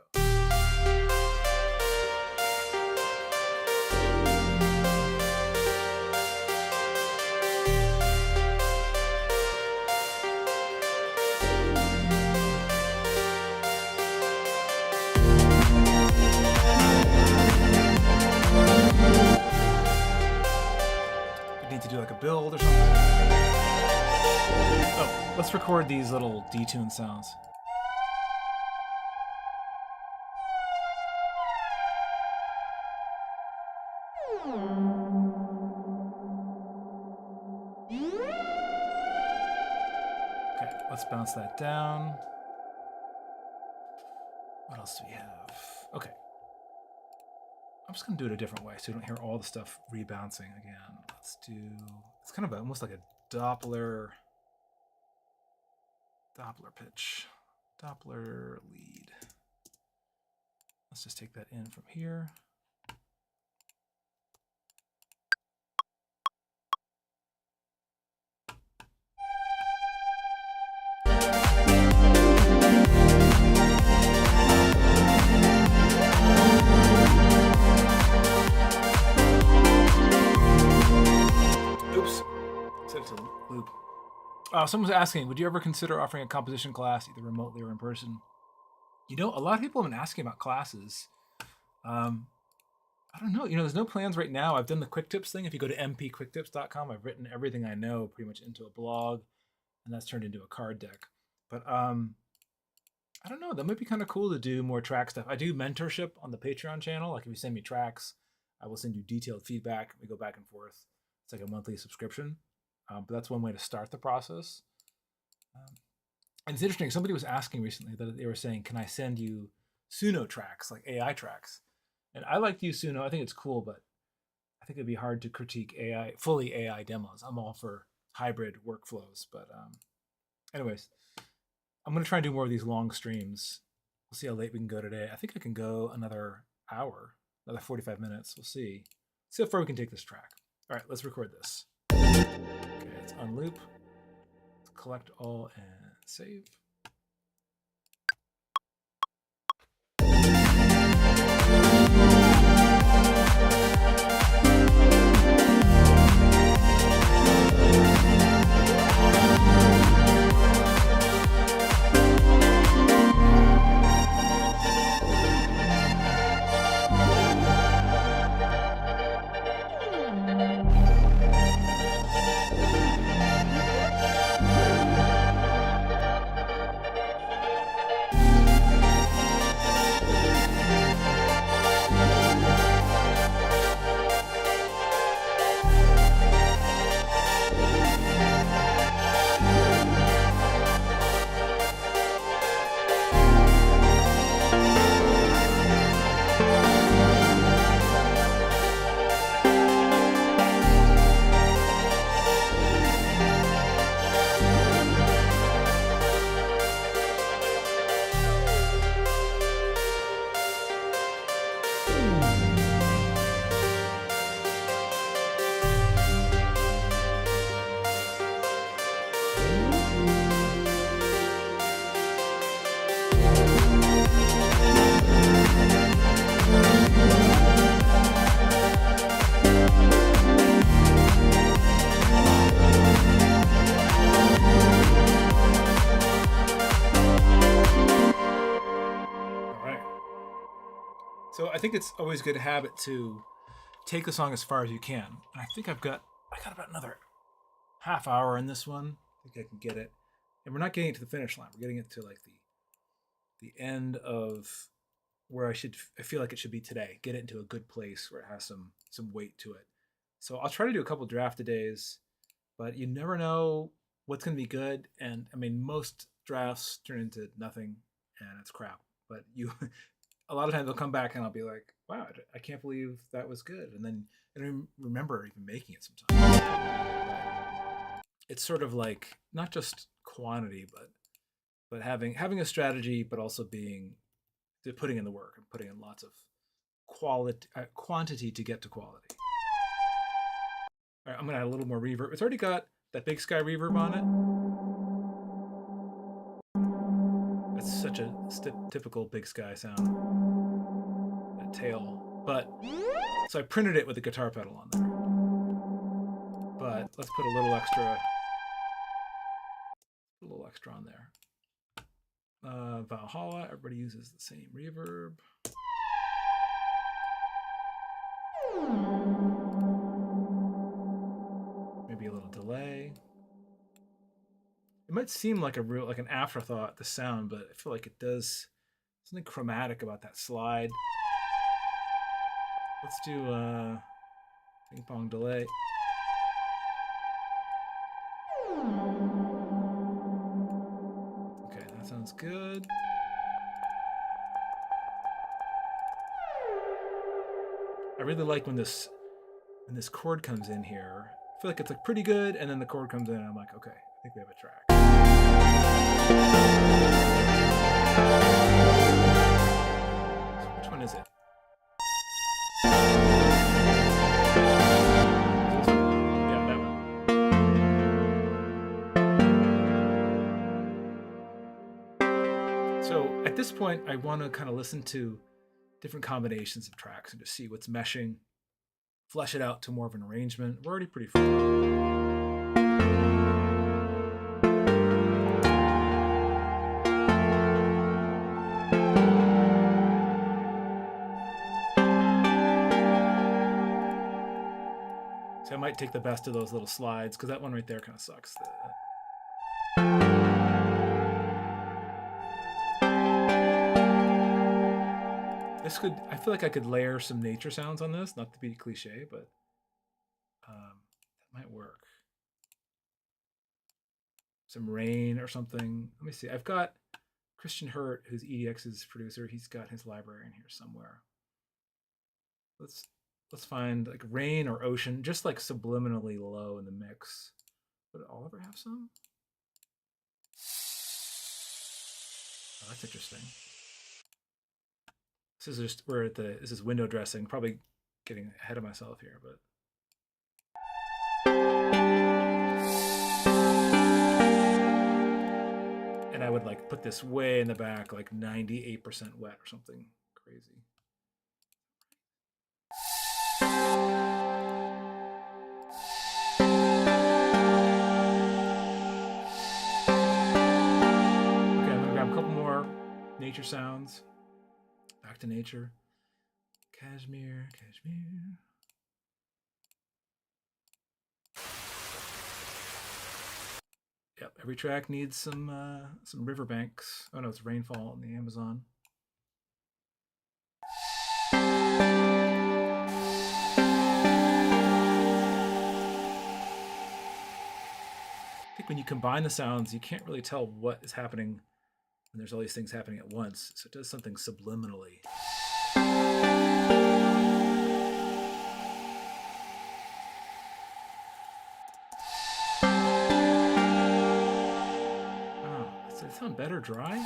I need to do like a build or something. Oh, let's record these little detune sounds. Okay, let's bounce that down. What else do we have? Okay. I'm just going to do it a different way so you don't hear all the stuff rebouncing again. Let's do, it's kind of almost like a Doppler pitch, Doppler lead. Let's just take that in from here. Oops, set it to loop. Someone's asking, would you ever consider offering a composition class either remotely or in person? You know, a lot of people have been asking about classes. I don't know. You know, there's no plans right now. I've done the quick tips thing. If you go to mpquicktips.com, I've written everything I know pretty much into a blog, and that's turned into a card deck. But I don't know. That might be kind of cool to do more track stuff. I do mentorship on the Patreon channel. Like if you send me tracks, I will send you detailed feedback. We go back and forth. It's like a monthly subscription. But that's one way to start the process. And it's interesting. Somebody was asking recently that they were saying, can I send you Suno tracks, like AI tracks? And I like to use Suno. I think it's cool, but I think it'd be hard to critique fully AI demos. I'm all for hybrid workflows. But anyways, I'm going to try and do more of these long streams. We'll see how late we can go today. I think I can go another hour, another 45 minutes. We'll see. See how far we can take this track. All right, let's record this. Okay, let's unloop. Let's collect all and save. So I think it's always a good habit to take the song as far as you can. And I think I got about another half hour in this one. I think I can get it. And we're not getting it to the finish line. We're getting it to like the end of where I feel like it should be today. Get it into a good place where it has some weight to it. So I'll try to do a couple draft days, but you never know what's going to be good. And I mean, most drafts turn into nothing and it's crap. But a lot of times they'll come back and I'll be like, wow, I can't believe that was good. And then I don't remember even making it sometimes. It's sort of like not just quantity, but having a strategy, but also putting in the work and putting in lots of quantity to get to quality. All right, I'm gonna add a little more reverb. It's already got that Big Sky reverb on it. That's such a typical Big Sky sound. That tail. But so I printed it with a guitar pedal on there. But let's put a little extra on there. Valhalla, everybody uses the same reverb. Maybe a little delay. It might seem like an afterthought, the sound, but I feel like it does something chromatic about that slide. Let's do ping pong delay. Okay, that sounds good. I really like when this chord comes in here. I feel like it's like pretty good, and then the chord comes in, and I'm like, okay, I think we have a track. So which one is it? Yeah, that one. So at this point, I want to kind of listen to different combinations of tracks and just see what's meshing, flesh it out to more of an arrangement. We're already pretty far. So I might take the best of those little slides, because that one right there kind of sucks. I feel like I could layer some nature sounds on this, not to be cliche, but that might work. Some rain or something. Let me see. I've got Christian Hurt, who's EDX's producer. He's got his library in here somewhere. Let's find like rain or ocean, just like subliminally low in the mix. Would Oliver have some? Oh, that's interesting. This is just this is window dressing. Probably getting ahead of myself here, but and I would like put this way in the back, like 98% wet or something crazy. Okay, I'm gonna grab a couple more nature sounds. Back to nature. Cashmere. Yep, every track needs some riverbanks. Oh no, it's rainfall in the Amazon. I think when you combine the sounds, you can't really tell what is happening. And there's all these things happening at once, so it does something subliminally. Oh, does it sound better dry?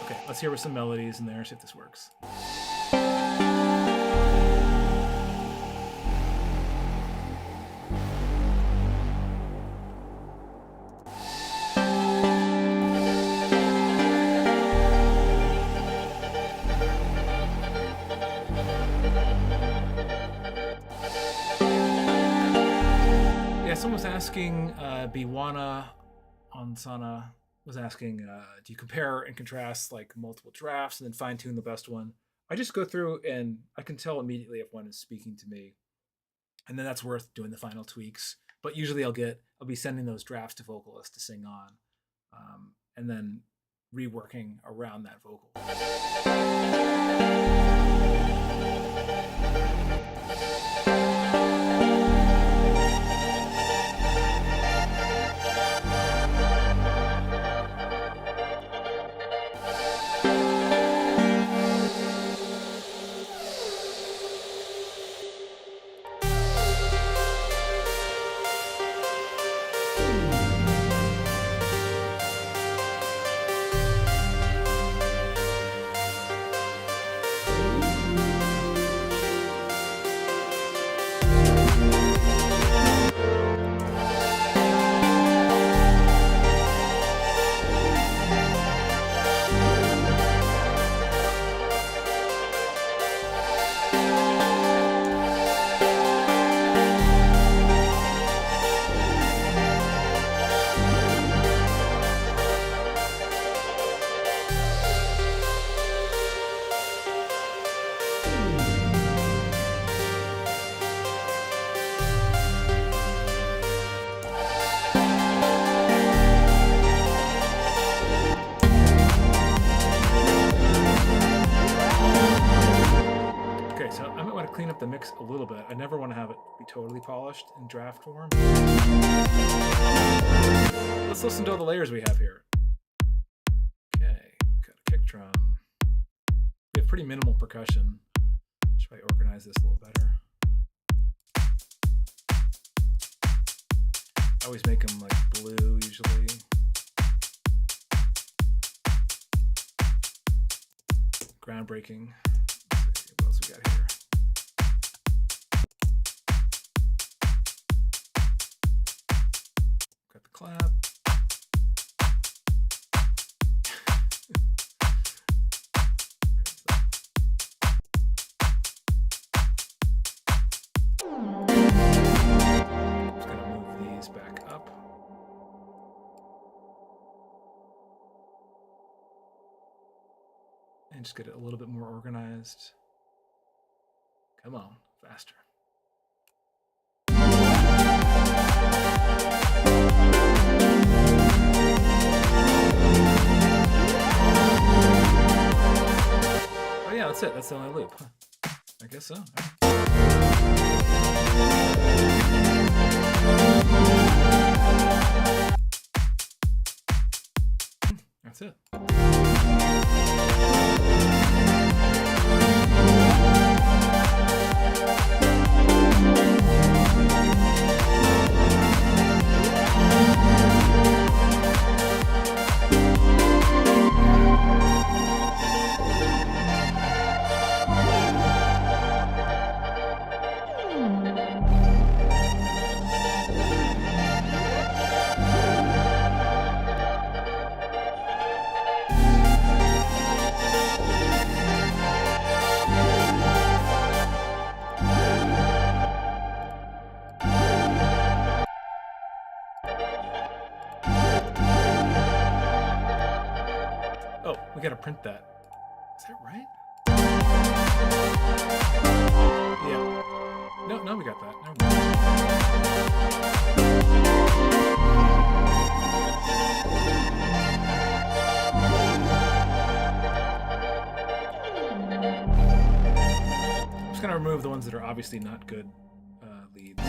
Okay, let's hear with some melodies in there, see if this works. Someone was asking, Biwana Onsana was asking, do you compare and contrast like multiple drafts and then fine tune the best one? I just go through and I can tell immediately if one is speaking to me, and then that's worth doing the final tweaks. But usually I'll be sending those drafts to vocalists to sing on, and then reworking around that vocal. mix a little bit. I never want to have it be totally polished in draft form. Let's listen to all the layers we have here. Okay, got a kick drum. We have pretty minimal percussion. Should I organize this a little better? I always make them like blue usually. Groundbreaking. Let's see what else we got here. Got the clap. Just gonna move these back up. And just get it a little bit more organized. Come on, faster. Oh yeah, that's it. That's the only loop. Huh. I guess so. That's it. Oh, we gotta print that. Is that right? Yeah. No, we got that. Never mind. I'm just gonna remove the ones that are obviously not good leads.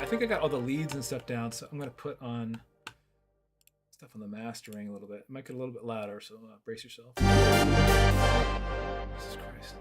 I think I got all the leads and stuff down, so I'm going to put on stuff on the mastering a little bit. It might get a little bit louder, so brace yourself. Jesus Christ.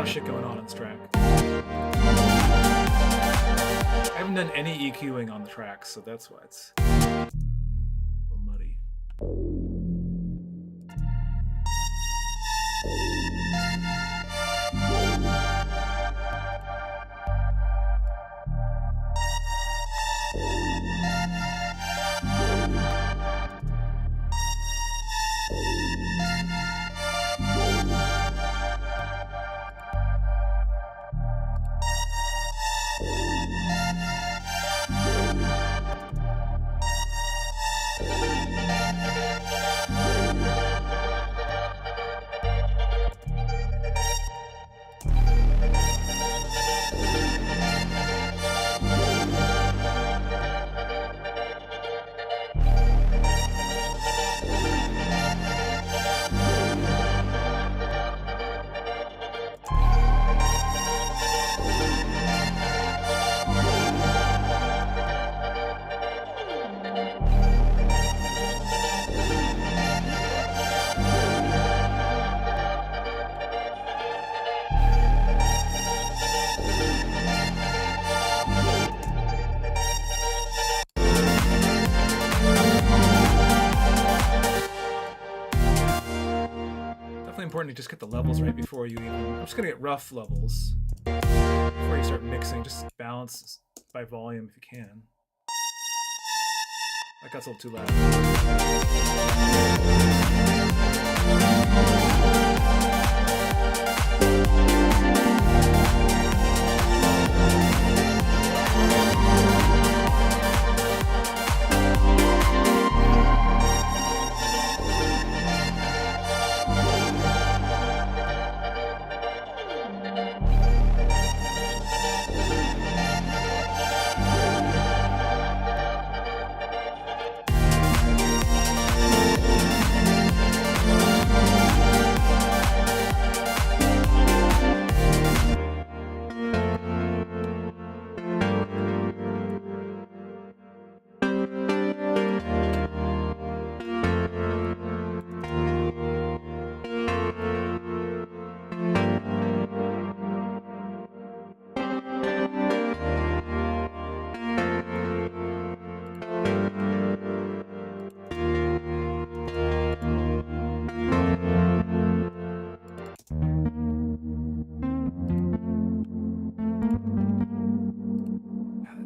Shit going on this track. I haven't done any EQing on the track, so that's why it's a little muddy. important to just get the levels right before you even. I'm just gonna get rough levels before you start mixing. Just balance by volume if you can. That got a little too loud.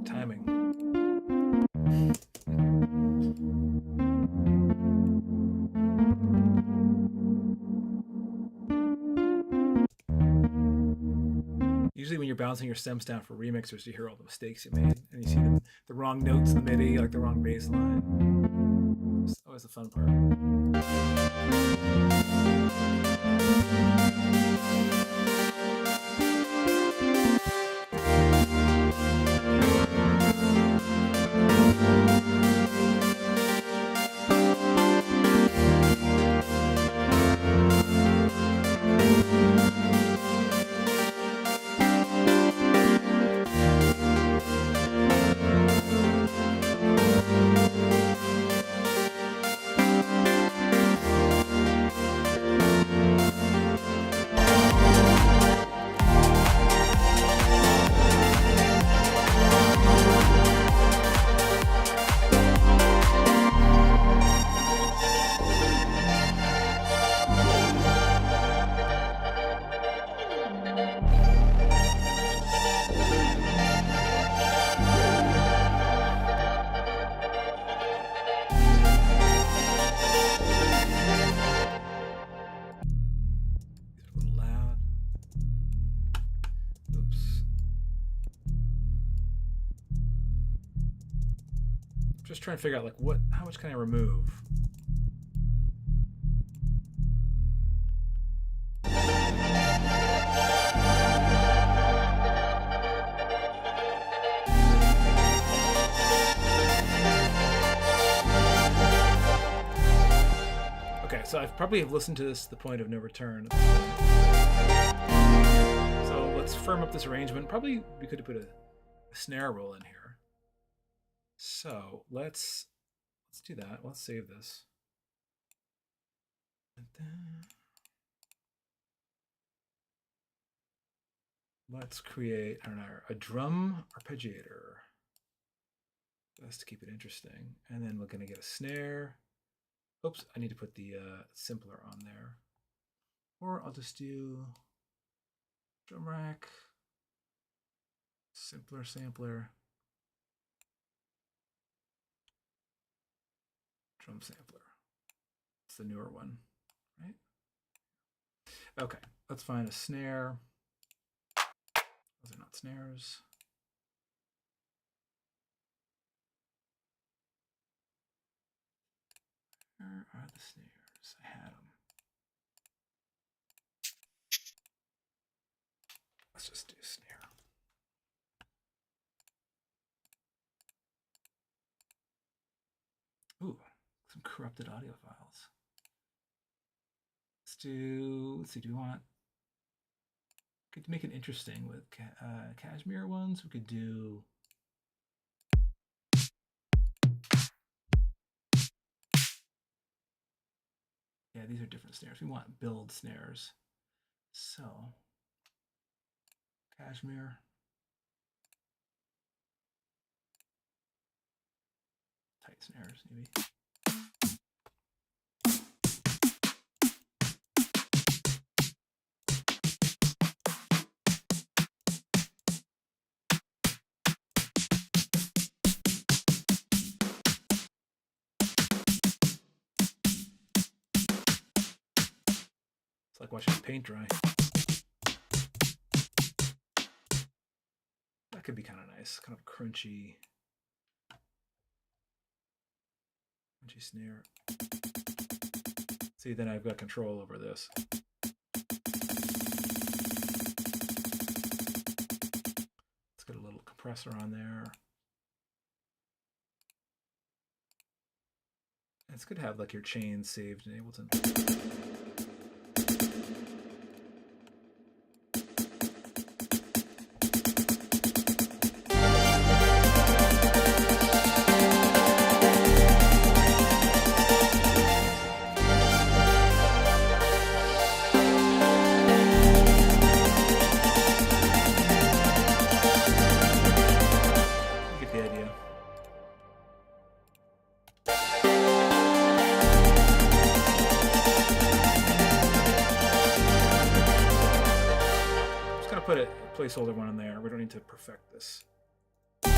Timing. Usually when you're bouncing your stems down for remixers, you hear all the mistakes you made, and you see the wrong notes in the MIDI, like the wrong bass line. It's always the fun part. Just trying to figure out like how much can I remove? Okay, so I've probably have listened to this to the point of no return. So let's firm up this arrangement. Probably we could have put a snare roll in here. So let's do that. Let's save this. Let's create, I don't know, a drum arpeggiator. Just to keep it interesting. And then we're gonna get a snare. Oops, I need to put the simpler on there. Or I'll just do drum rack, simpler sampler, drum sampler. It's the newer one, right? Okay, let's find a snare. Those are not snares. Where are the snares? I had them. Let's just do snare. Ooh, some corrupted audio files. Let's see, do we want, could make it interesting with cashmere ones. We could do, yeah, these are different snares. We want build snares. So, cashmere. Tight snares, maybe. watching paint dry. That could be kind of nice, kind of crunchy snare. See, then I've got control over this. Let's get a little compressor on there. It's good to have like your chains saved in Ableton. Put a placeholder one in there. We don't need to perfect this. You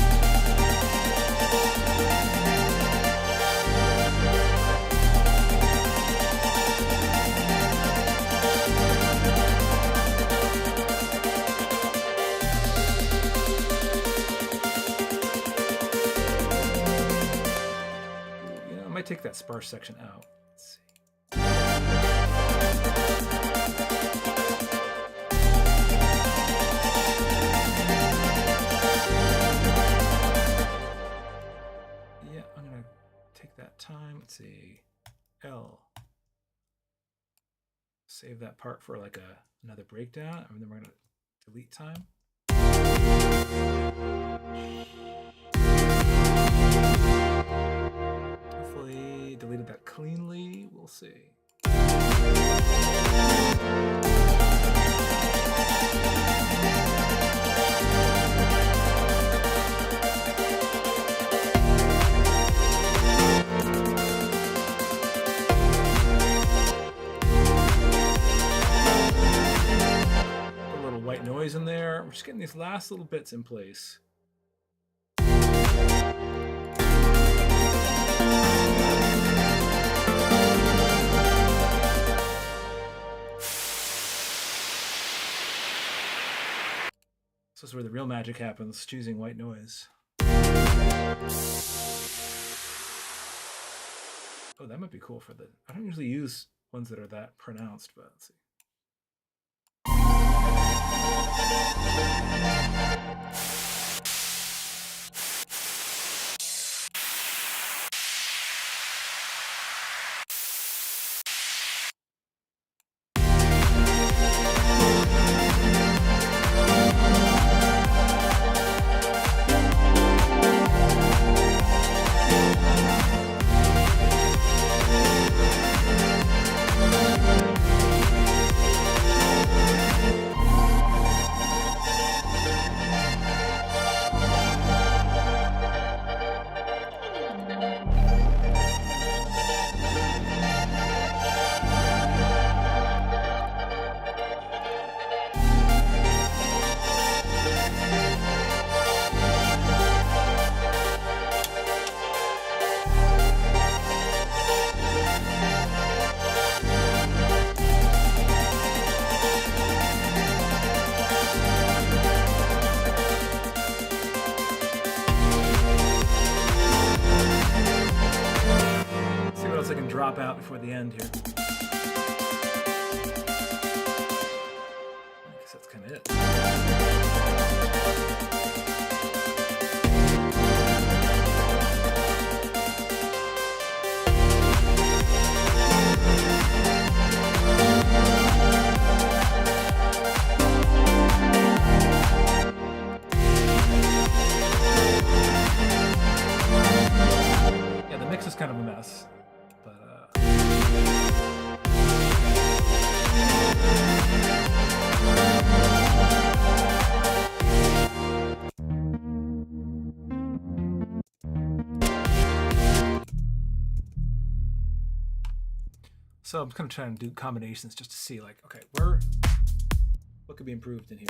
know, I might take that sparse section out. Let's see. That time, let's see, L. Save that part for like another breakdown, and then we're gonna delete time. Hopefully deleted that cleanly, we'll see. White noise in there. We're just getting these last little bits in place. This is where the real magic happens, choosing white noise. Oh, that might be cool for the... I don't usually use ones that are that pronounced, but let's see. Drop out before the end here. I guess that's kind of it. Yeah, the mix is kind of a mess. So I'm kind of trying to do combinations just to see, like, okay, what could be improved in here?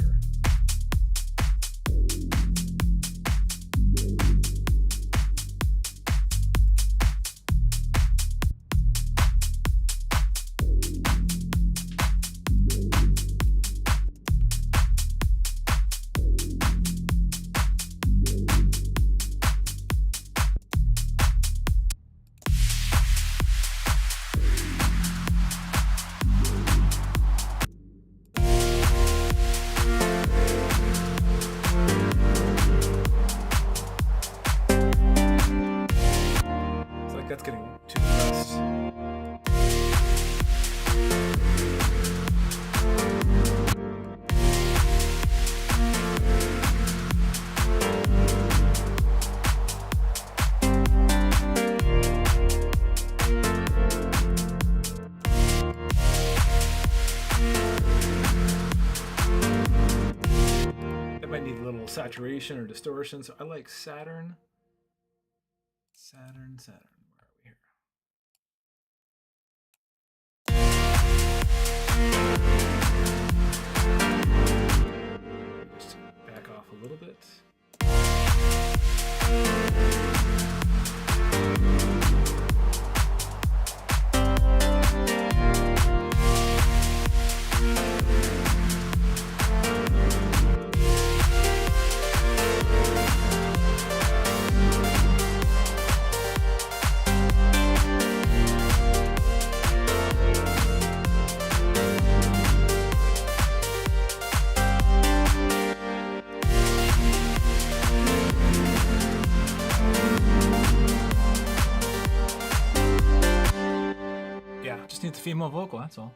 Saturation or distortion, so I like Saturn. Saturn. Where are we here? Just back off a little bit. Just need the female vocal, that's all.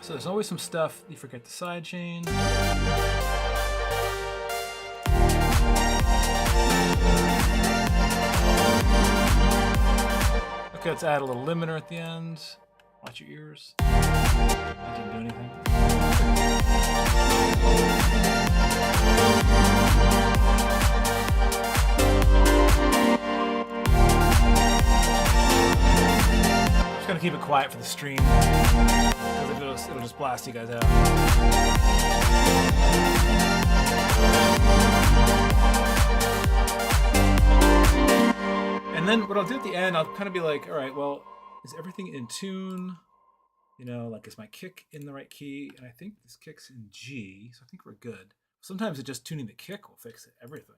So there's always some stuff, you forget the side chain. Okay, let's add a little limiter at the end. Watch your ears. That didn't do anything. Just gonna keep it quiet for the stream, because it'll just blast you guys out. And then what I'll do at the end, I'll kind of be like, all right, well, is everything in tune? You know, like, is my kick in the right key? And I think this kick's in G, so I think we're good. Sometimes just tuning the kick will fix everything.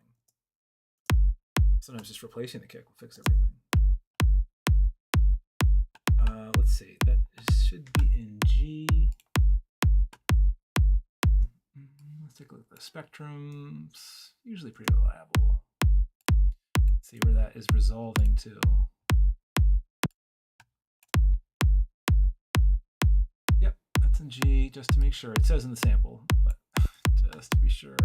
Sometimes just replacing the kick will fix everything. Let's see, that should be in G. Let's take a look at the spectrums. Usually pretty reliable. Let's see where that is resolving to. Yep, that's in G, just to make sure. It says in the sample, but just to be sure.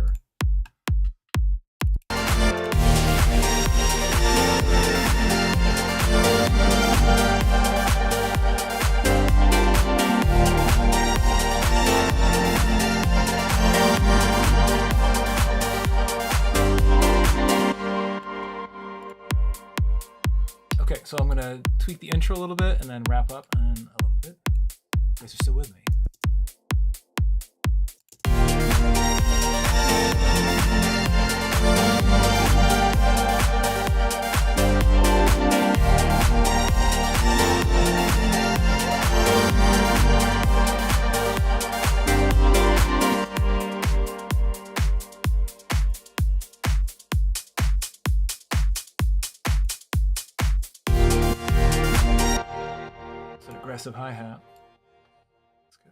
Okay, so I'm gonna tweak the intro a little bit and then wrap up in a little bit. You guys are still with me. aggressive hi-hat. Let's go.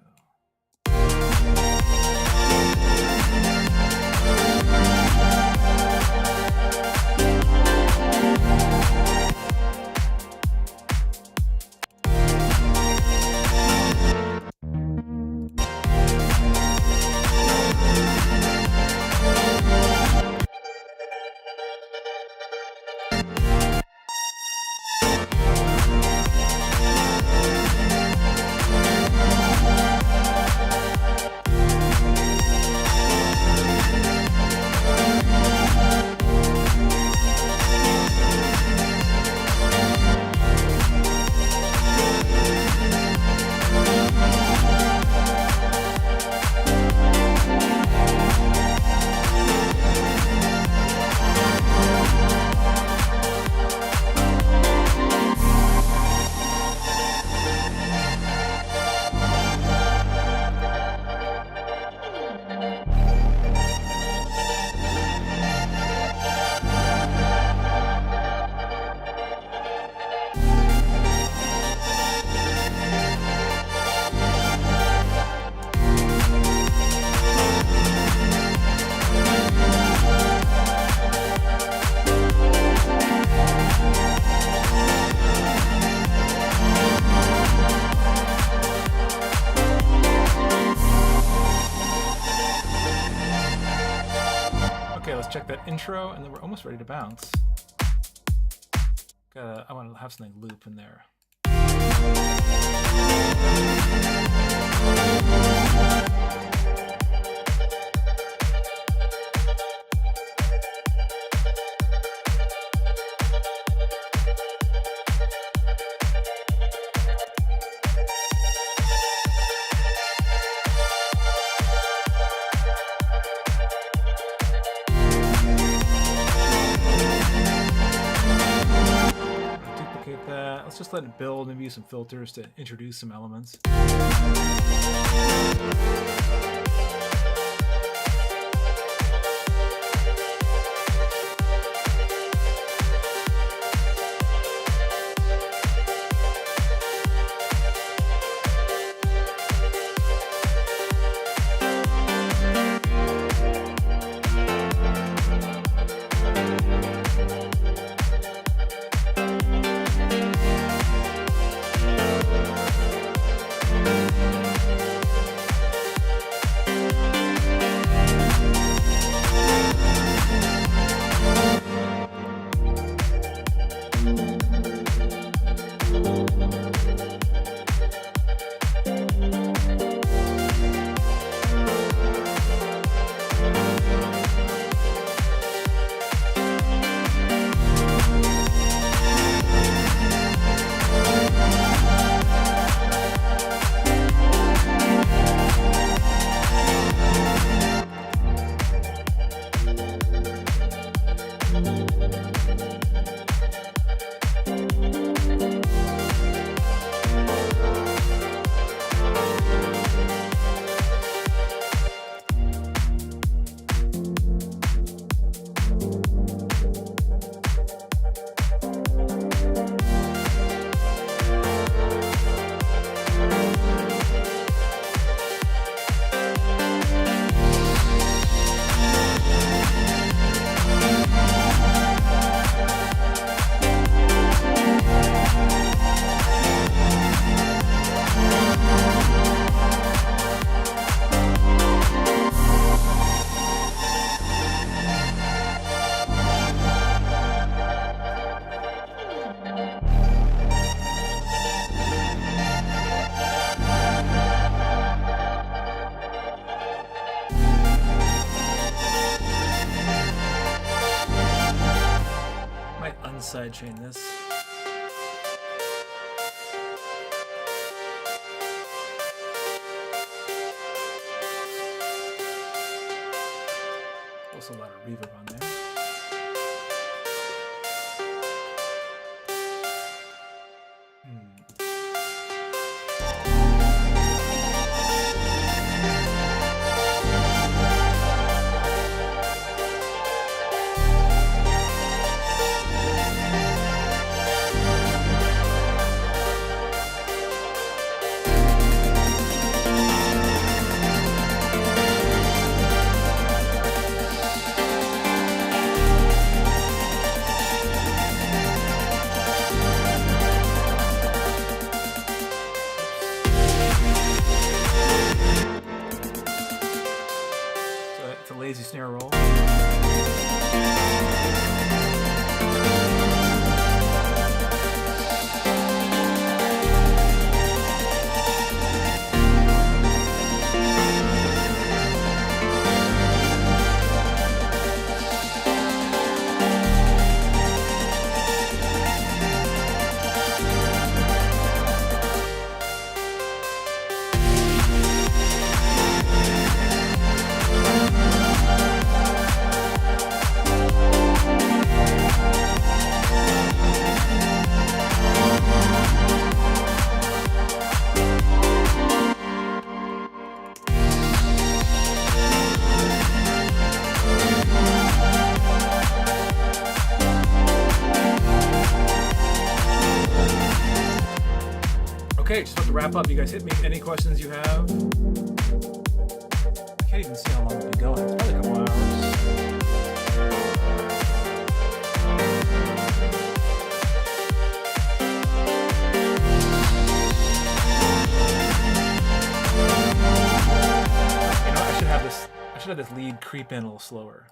Okay, let's check that intro, and then we're almost ready to bounce. I want to have something loop in there. Let's just let it build, maybe use some filters to introduce some elements. Sidechain this. Also a lot of reverb on there. snare roll. Okay, just about to wrap up. You guys hit me. Any questions you have? I can't even see how long we've been going. It's probably a couple hours. You know, I should have this lead creep in a little slower.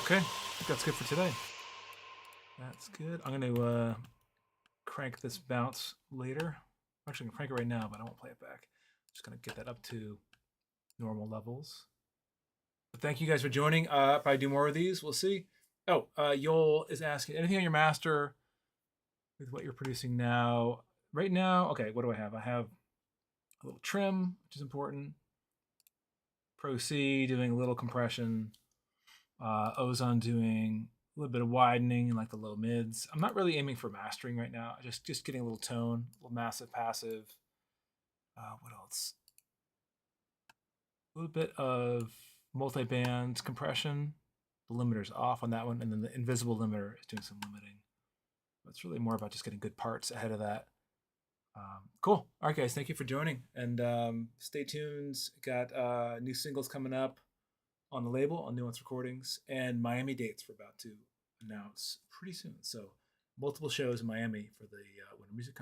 Okay, I think that's good for today. That's good. I'm going to crank this bounce later. Actually, I can crank it right now, but I won't play it back. Just going to get that up to normal levels. But thank you guys for joining. If I do more of these, we'll see. Oh, Yoel is asking, anything on your master with what you're producing now? Right now, okay, what do I have? I have a little trim, which is important. Pro C doing a little compression. Ozone doing a little bit of widening in like the low mids. I'm not really aiming for mastering right now. Just getting a little tone, a little massive passive. What else? A little bit of multi-band compression. The limiter's off on that one, and then the invisible limiter is doing some limiting. But it's really more about just getting good parts ahead of that. Cool. All right, guys, thank you for joining, and stay tuned. Got new singles coming up on the label, on Nuance Recordings, and Miami dates we're about to announce pretty soon. So multiple shows in Miami for the Winter Music Conference.